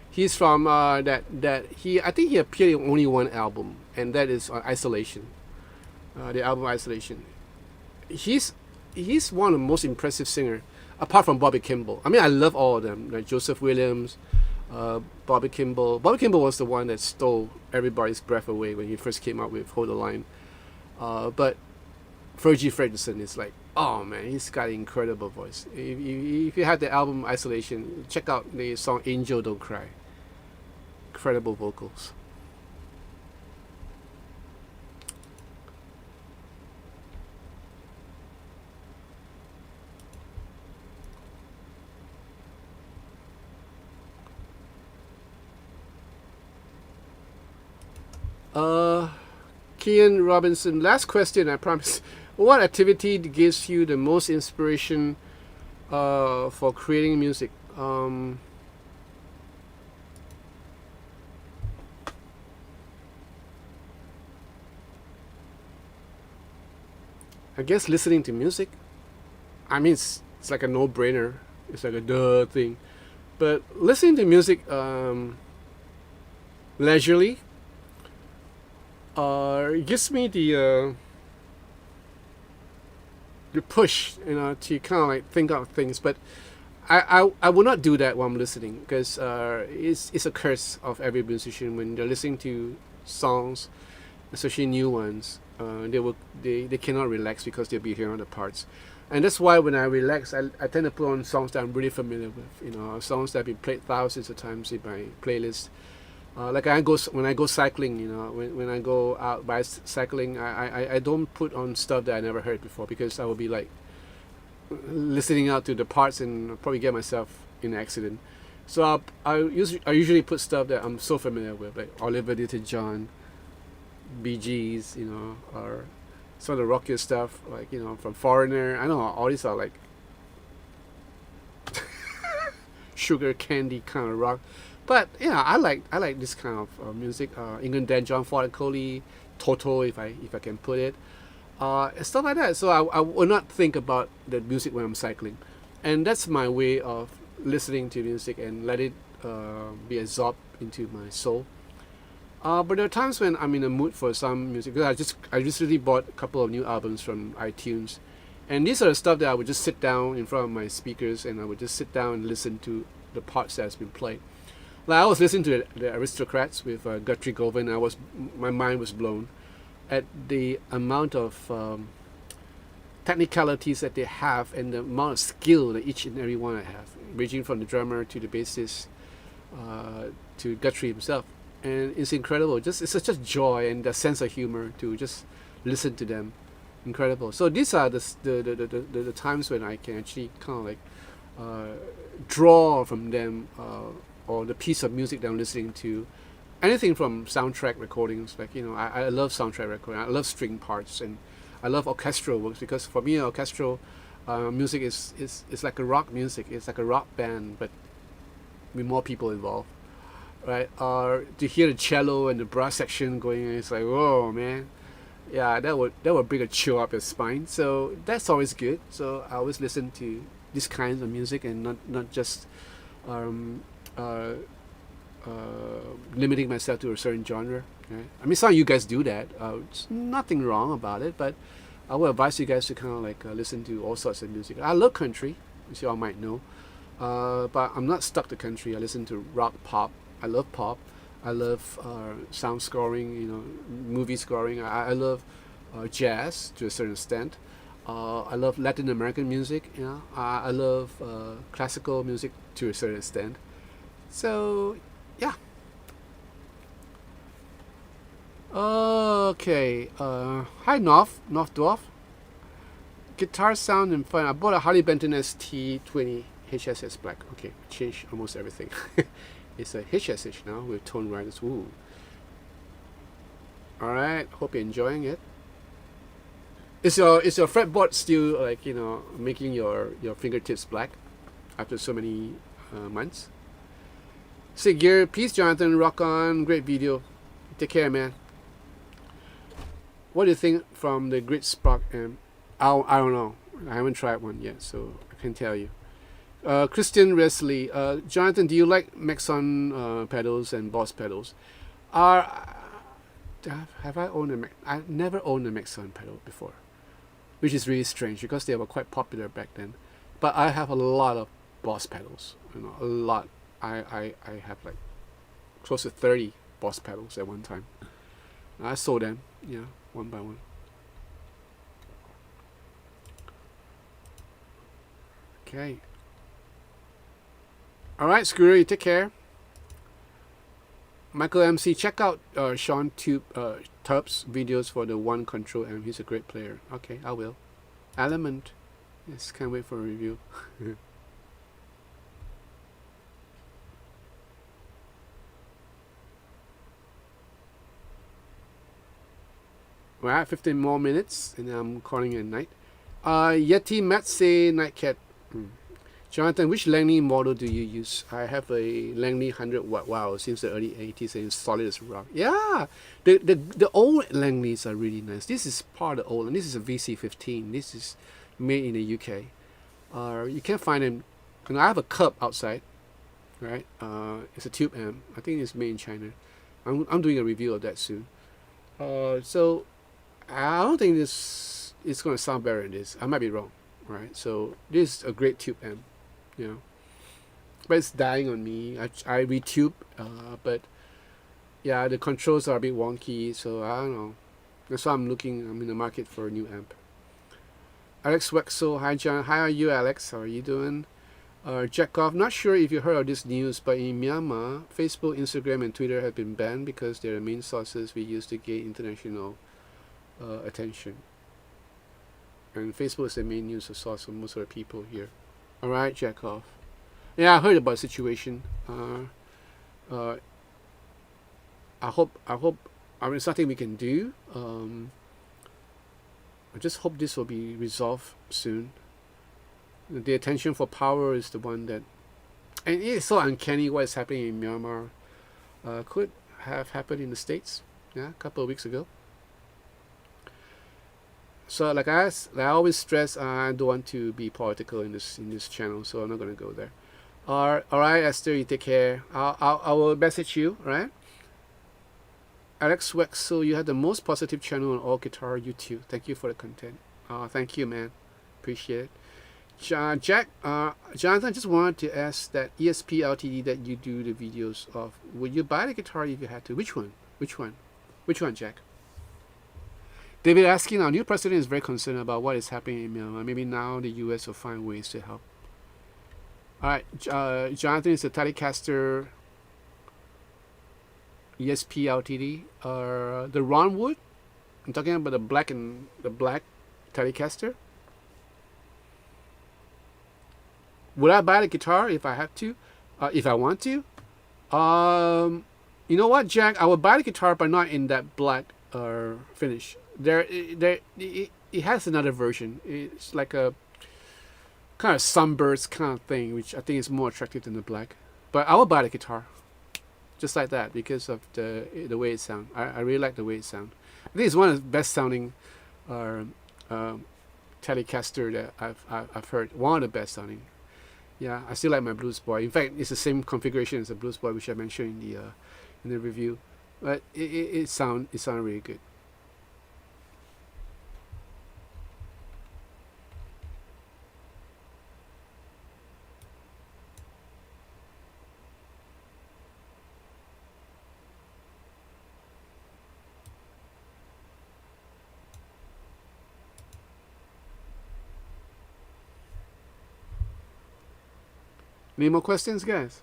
He's from I think he appeared in only one album, and that is Isolation. The album Isolation. He's one of the most impressive singers, apart from Bobby Kimball. I mean, I love all of them, like Joseph Williams, Bobby Kimball. Bobby Kimball was the one that stole everybody's breath away when he first came out with Hold the Line. But Fergie Fredrickson is like, oh man, he's got an incredible voice. If you had the album Isolation, check out the song Angel Don't Cry. Incredible vocals. Kian Robinson, last question, I promise. What activity gives you the most inspiration for creating music? I guess listening to music. I mean, it's like a no-brainer. It's like a duh thing. But listening to music leisurely it gives me the push, to kind of like think out things. But I will not do that while I'm listening, because it's a curse of every musician when they're listening to songs, especially new ones. They cannot relax because they'll be hearing the parts, and that's why when I relax, I tend to put on songs that I'm really familiar with. Songs that have been played thousands of times in my playlist. Like when I go cycling, when I go out cycling, I don't put on stuff that I never heard before, because I will be like listening out to the parts and probably get myself in an accident. So I usually put stuff that I'm so familiar with, like Oliver Newton-John, Bee Gees, or some of the rockier stuff, like from Foreigner. I know all these are like sugar candy kind of rock. But yeah, I like this kind of music. England Dan, John Ford, Coley, Toto, if I can put it, stuff like that. So I will not think about the music when I'm cycling, and that's my way of listening to music and let it be absorbed into my soul. But there are times when I'm in a mood for some music. Because I recently bought a couple of new albums from iTunes, And these are the stuff that I would just sit down in front of my speakers and I would just sit down and listen to the parts that has been played. Like I was listening to the Aristocrats with Guthrie Govan. My mind was blown at the amount of technicalities that they have and the amount of skill that each and every one have, ranging from the drummer to the bassist to Guthrie himself. And it's incredible. It's such a joy and the sense of humor to just listen to them. Incredible. So these are the times when I can actually kind of like draw from them or the piece of music that I'm listening to. Anything from soundtrack recordings, like I love soundtrack recording. I love string parts and I love orchestral works because for me orchestral music is like a rock music. It's like a rock band but with more people involved, right? Or to hear the cello and the brass section going, it's like, whoa, man. Yeah, that would bring a chill up your spine. So that's always good. So I always listen to these kinds of music and not just limiting myself to a certain genre. Right? I mean, some of you guys do that. There's nothing wrong about it, but I would advise you guys to kind of like listen to all sorts of music. I love country, as you all might know, but I'm not stuck to country. I listen to rock, pop. I love pop. I love sound scoring, movie scoring. I love jazz to a certain extent. I love Latin American music. I love classical music to a certain extent. So, yeah. Okay. Hi, North Dwarf. Guitar sound and fun. I bought a Harley Benton ST20 HSS Black. Okay, changed almost everything. It's a HSH now with tone riders. Ooh. Alright, hope you're enjoying it. Is your fretboard still like, making your fingertips black after so many months? Sig Gear, peace Jonathan, rock on, great video. Take care, man. What do you think from the Grid Spark amp? I don't know. I haven't tried one yet, so I can't tell you. Christian Wesley, Jonathan, do you like Maxon pedals and Boss pedals? Have I owned a I've never owned a Maxon pedal before, which is really strange because they were quite popular back then. But I have a lot of Boss pedals, a lot. I have like close to 30 Boss pedals at one time. I sold them, one by one. Okay. Alright, Screw, you take care. Michael MC, check out Sean Tubbs' videos for the One Control amp. He's a great player. Okay, I will. Element. Yes, can't wait for a review. We're at 15 more minutes and I'm calling it a night. Yeti Matse Nightcat. Jonathan, which Langley model do you use? I have a Langley 100 watt. Wow, since the early 80s and it's solid as rock. Yeah, the old Langleys are really nice. This is part of the old, and this is a VC15. This is made in the UK. You can't find them. I have a Cub outside, right? It's a tube amp. I think it's made in China. I'm doing a review of that soon. So I don't think this is going to sound better than this. I might be wrong, right? So this is a great tube amp. But it's dying on me. I retube, but yeah, the controls are a bit wonky, so I don't know. That's why I'm in the market for a new amp. Alex Wexel, hi John, how are you, Alex? How are you doing? Jackov, not sure if you heard of this news, but in Myanmar, Facebook, Instagram, and Twitter have been banned because they're the main sources we use to gain international attention. And Facebook is the main news source for most of the people here. Alright, Jackov. Yeah, I heard about the situation. I hope there's nothing we can do. I just hope this will be resolved soon. The attention for power is the one that, and it is so uncanny what is happening in Myanmar. Could have happened in the States, a couple of weeks ago. So like I always stress, I don't want to be political in this channel, so I'm not gonna go there. All right, Esther, you take care. I will message you, right? Alex Wexel, you have the most positive channel on all guitar YouTube. Thank you for the content. Thank you, man. Appreciate it. Jack, Jonathan, I just wanted to ask that ESP Ltd that you do the videos of. Would you buy the guitar if you had to? Which one? Which one? Which one, Jack? David asking, our new president is very concerned about what is happening in Myanmar. Maybe now the U.S. will find ways to help. All right, Jonathan is a Telecaster ESP Ltd. The Ron Wood. I'm talking about the black Telecaster. Would I buy the guitar if I have to? If I want to? You know what, Jack? I would buy the guitar, but not in that black finish. It has another version. It's like a kind of sunburst kind of thing, which I think is more attractive than the black. But I will buy the guitar, just like that, because of the way it sounds. I really like the way it sounds. I think it's one of the best sounding Telecaster that I've heard. One of the best sounding. Yeah, I still like my Blues Boy. In fact, it's the same configuration as the Blues Boy, which I mentioned in the review. But it sounded really good. Any more questions, guys?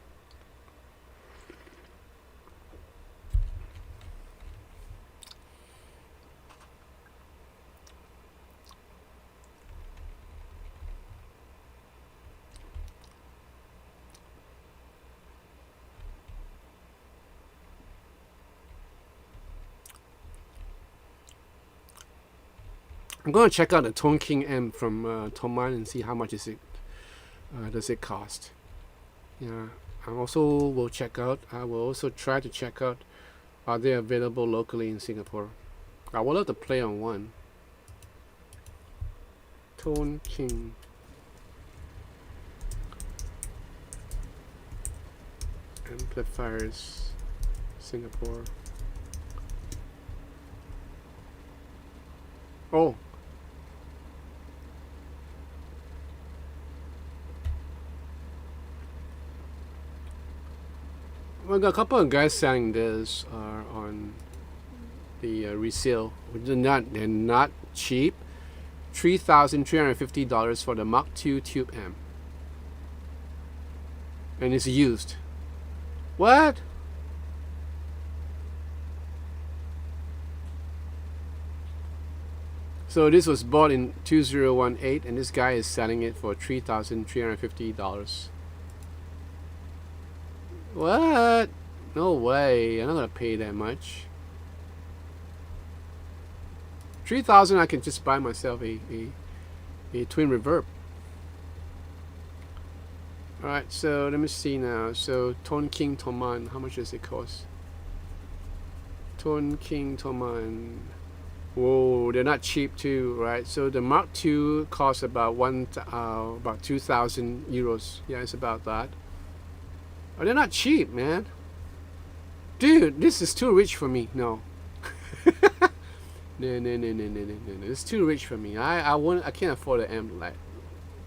I'm going to check out the Tone King amp from Thomann and see how much does it cost. Yeah, I also will check out. I will also try to check out, are they available locally in Singapore? I would love to play on one. Tone King. Amplifiers, Singapore. Oh. Well, got a couple of guys selling this on the resale. They're not cheap. $3,350 for the Mach 2 tube amp, and it's used. What? So this was bought in 2018, and this guy is selling it for $3,350. What? No way. I'm not gonna pay that much. 3,000. I can just buy myself a twin reverb. Alright, so let me see now. So Tone King Thomann, how much does it cost? Tone King Thomann. Whoa, they're not cheap too, right? So the Mark II costs about 2,000 euros. Yeah, it's about that. Oh, they're not cheap, man. Dude, this is too rich for me. No. No. It's too rich for me. I can't afford an amp like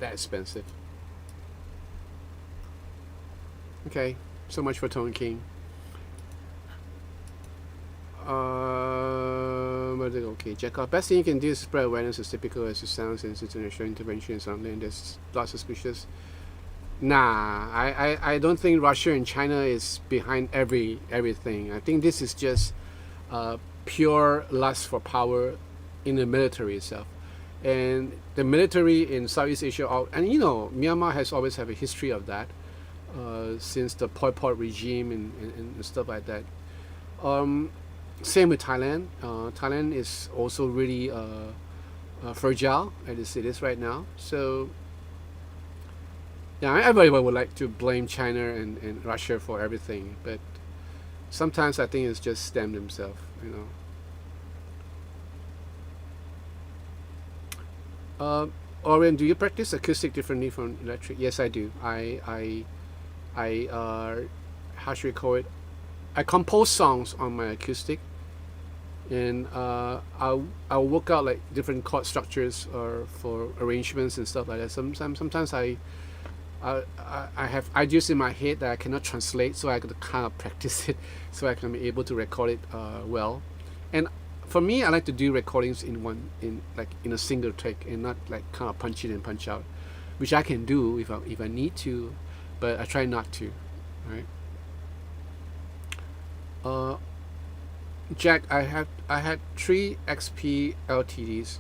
that expensive. Okay, so much for Tone King. Okay, check out. Best thing you can do is spread awareness as typical as it sounds, and international intervention is something that's not suspicious. Nah, I don't think Russia and China is behind everything. I think this is just pure lust for power in the military itself. And the military in Southeast Asia, and you know, Myanmar has always had a history of that since the Pol Pot regime and stuff like that. Same with Thailand. Thailand is also really fragile as it is right now. So yeah, everybody would like to blame China and Russia for everything, but sometimes I think it's just them themselves, you know. Orion, do you practice acoustic differently from electric? Yes, I do. I how should we call it? I compose songs on my acoustic, and I'll work out like different chord structures or for arrangements and stuff like that. Sometimes I have ideas in my head that I cannot translate, so I got to kind of practice it so I can be able to record it well. And for me, I like to do recordings in a single take and not like kind of punch in and punch out, which I can do if I need to, but I try not to, right? Jack, I had 3 XP LTDs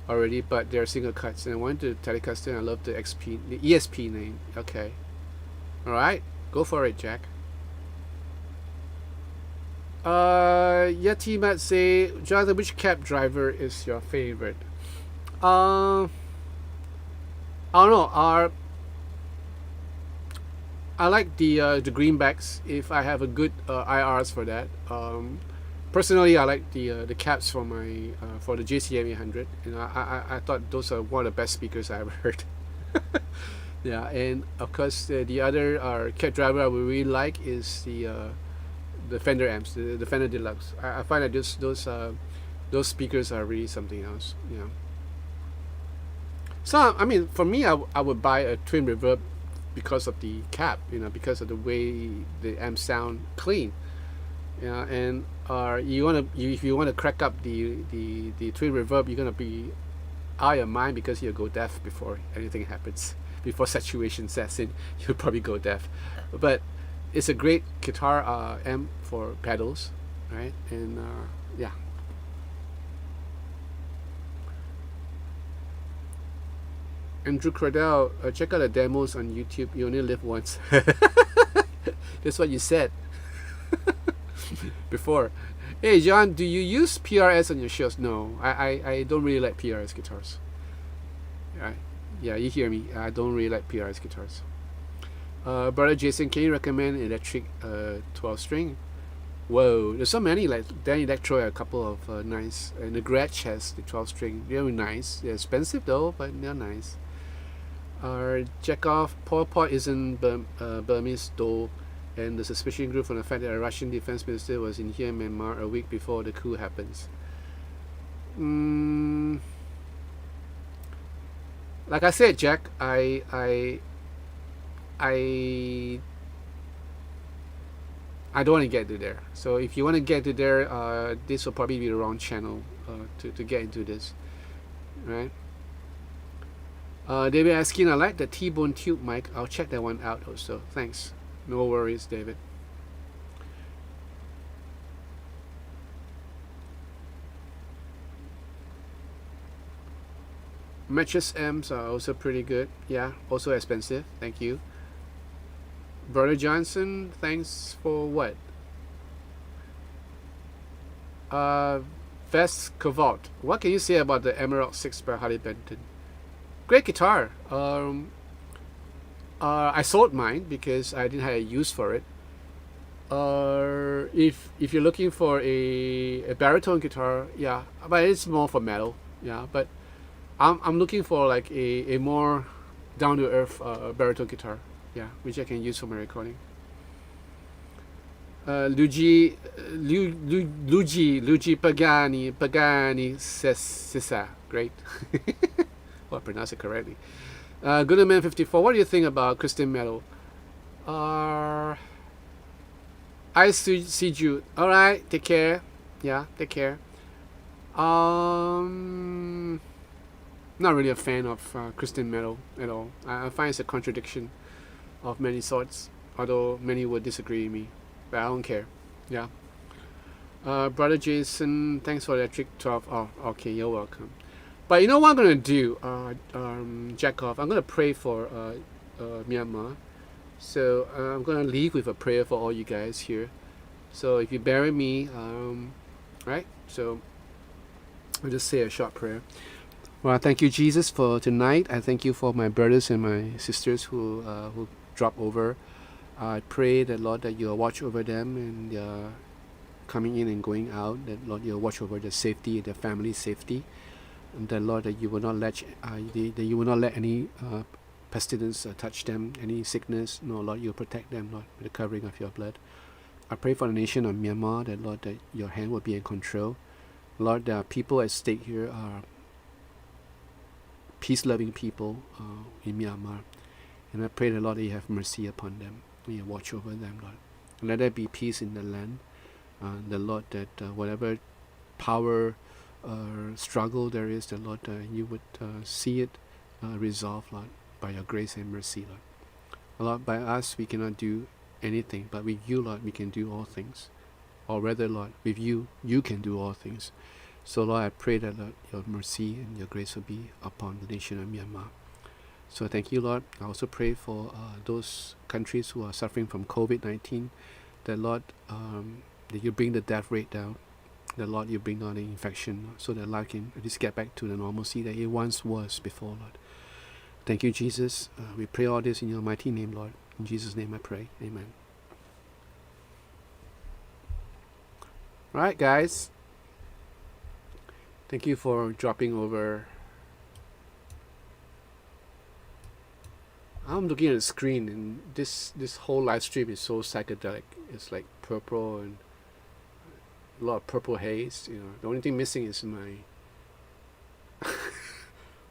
already, but they're single cuts, and I wanted to telecast them. I love the ESP name. Okay, all right, go for it, Jack. Yeti might say, Jonathan, which cab driver is your favorite? I don't know. I like the greenbacks if I have a good IRs for that. Personally, I like the cabs for my for the JCM 800. You know, I thought those are one of the best speakers I ever heard. Yeah, and of course the other cab driver I would really like is the Fender amps, the Fender Deluxe. I find that those speakers are really something else. Yeah. So I mean, for me, I would buy a twin reverb because of the cab, you know, because of the way the amps sound clean. Yeah, and if you want to crack up the twin reverb, you're gonna be out of your mind because you'll go deaf before anything happens. Before saturation sets in, you'll probably go deaf. But it's a great guitar amp for pedals, right? And yeah. Andrew Cradell, check out the demos on YouTube. You only live once. That's what you said before. Hey John, do you use PRS on your shows? No, I don't really like PRS guitars. Yeah, you hear me. I don't really like PRS guitars. Brother Jason, can you recommend electric 12 string? Whoa, there's so many. Like Dan Electro, a couple of nice, and the Gretsch has the 12 string. Very nice. They're expensive though, but they're nice. Chekhov, Pol Pot isn't Burmese though, and the suspicion grew from the fact that a Russian defense minister was in here in Myanmar a week before the coup happens. Like I said, Jack, I don't want to get to there. So if you want to get to there, this will probably be the wrong channel to get into this, right? David asking, I like the T-bone tube mic. I'll check that one out also. Thanks. No worries, David. Mattress amps are also pretty good. Yeah, also expensive. Thank you. Brother Johnson, thanks for what? Vest Cavalt. What can you say about the Emerald 6 by Harley Benton? Great guitar. I sold mine because I didn't have a use for it. If you're looking for a baritone guitar, yeah, but it's more for metal. Yeah, but I'm looking for like a more down to earth baritone guitar. Yeah, which I can use for my recording. Luigi Pagani Sessa. Great. Well, I pronounced it correctly. Goodman 54. What do you think about Christian metal? I see you. All right. Take care. Yeah. Take care. Not really a fan of Christian metal at all. I find it's a contradiction of many sorts. Although many would disagree with me, but I don't care. Yeah. Brother Jason, thanks for the electric 12. Oh, okay. You're welcome. But you know what I'm gonna do, Jacob? I'm gonna pray for Myanmar. So I'm gonna leave with a prayer for all you guys here. So if you bear with me, right? So I'll just say a short prayer. Well, thank you, Jesus, for tonight. I thank you for my brothers and my sisters who drop over. I pray that Lord that you'll watch over them and coming in and going out. That Lord you'll watch over their safety, their family's safety. And that Lord that you will not let any pestilence touch them, any sickness. No, Lord, you'll protect them, Lord, with the covering of your blood. I pray for the nation of Myanmar that Lord that your hand will be in control. Lord, there are people at stake here are peace-loving people in Myanmar. And I pray, the Lord, that you have mercy upon them. You watch over them, Lord. And let there be peace in the land. The Lord, that whatever power struggle there is, the Lord, you would see it resolved, Lord, by your grace and mercy, Lord. Lord, by us we cannot do anything, but with you, Lord, we can do all things. Or rather, Lord, with you, you can do all things. So, Lord, I pray that, Lord, your mercy and your grace will be upon the nation of Myanmar. So thank you, Lord. I also pray for those countries who are suffering from COVID-19, that, Lord, that you bring the death rate down, that, Lord, you bring down the infection so that life can at least get back to the normalcy that it once was before, Lord. Thank you, Jesus. We pray all this in your mighty name, Lord. In Jesus' name I pray. Amen. All right, guys. Thank you for dropping over. I'm looking at the screen, and this whole live stream is so psychedelic. It's like purple and a lot of purple haze. You know, the only thing missing is my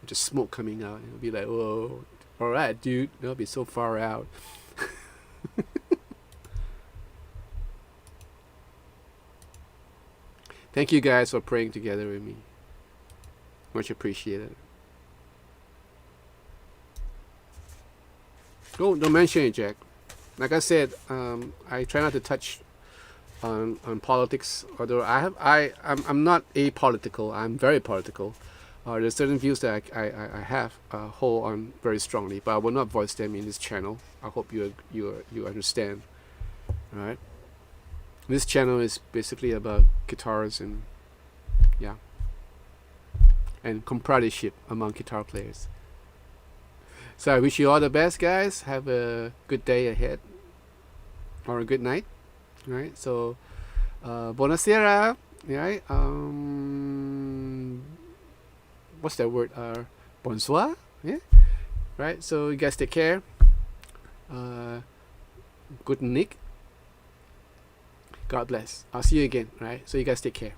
just smoke coming out. It'll be like, whoa, all right, dude. It'll be so far out. Thank you guys for praying together with me. Much appreciated. Don't mention it, Jack. Like I said, I try not to touch on politics. Although I'm not apolitical. I'm very political. There's certain views that I have hold on very strongly, but I will not voice them in this channel. I hope you understand. All right. This channel is basically about guitars and and comradeship among guitar players. So I wish you all the best, guys. Have a good day ahead, or a good night. All right. So, buonasera. Right. What's that word? Bonsoir. Yeah. Right. So you guys take care. Good night. God bless. I'll see you again. Right. So you guys take care.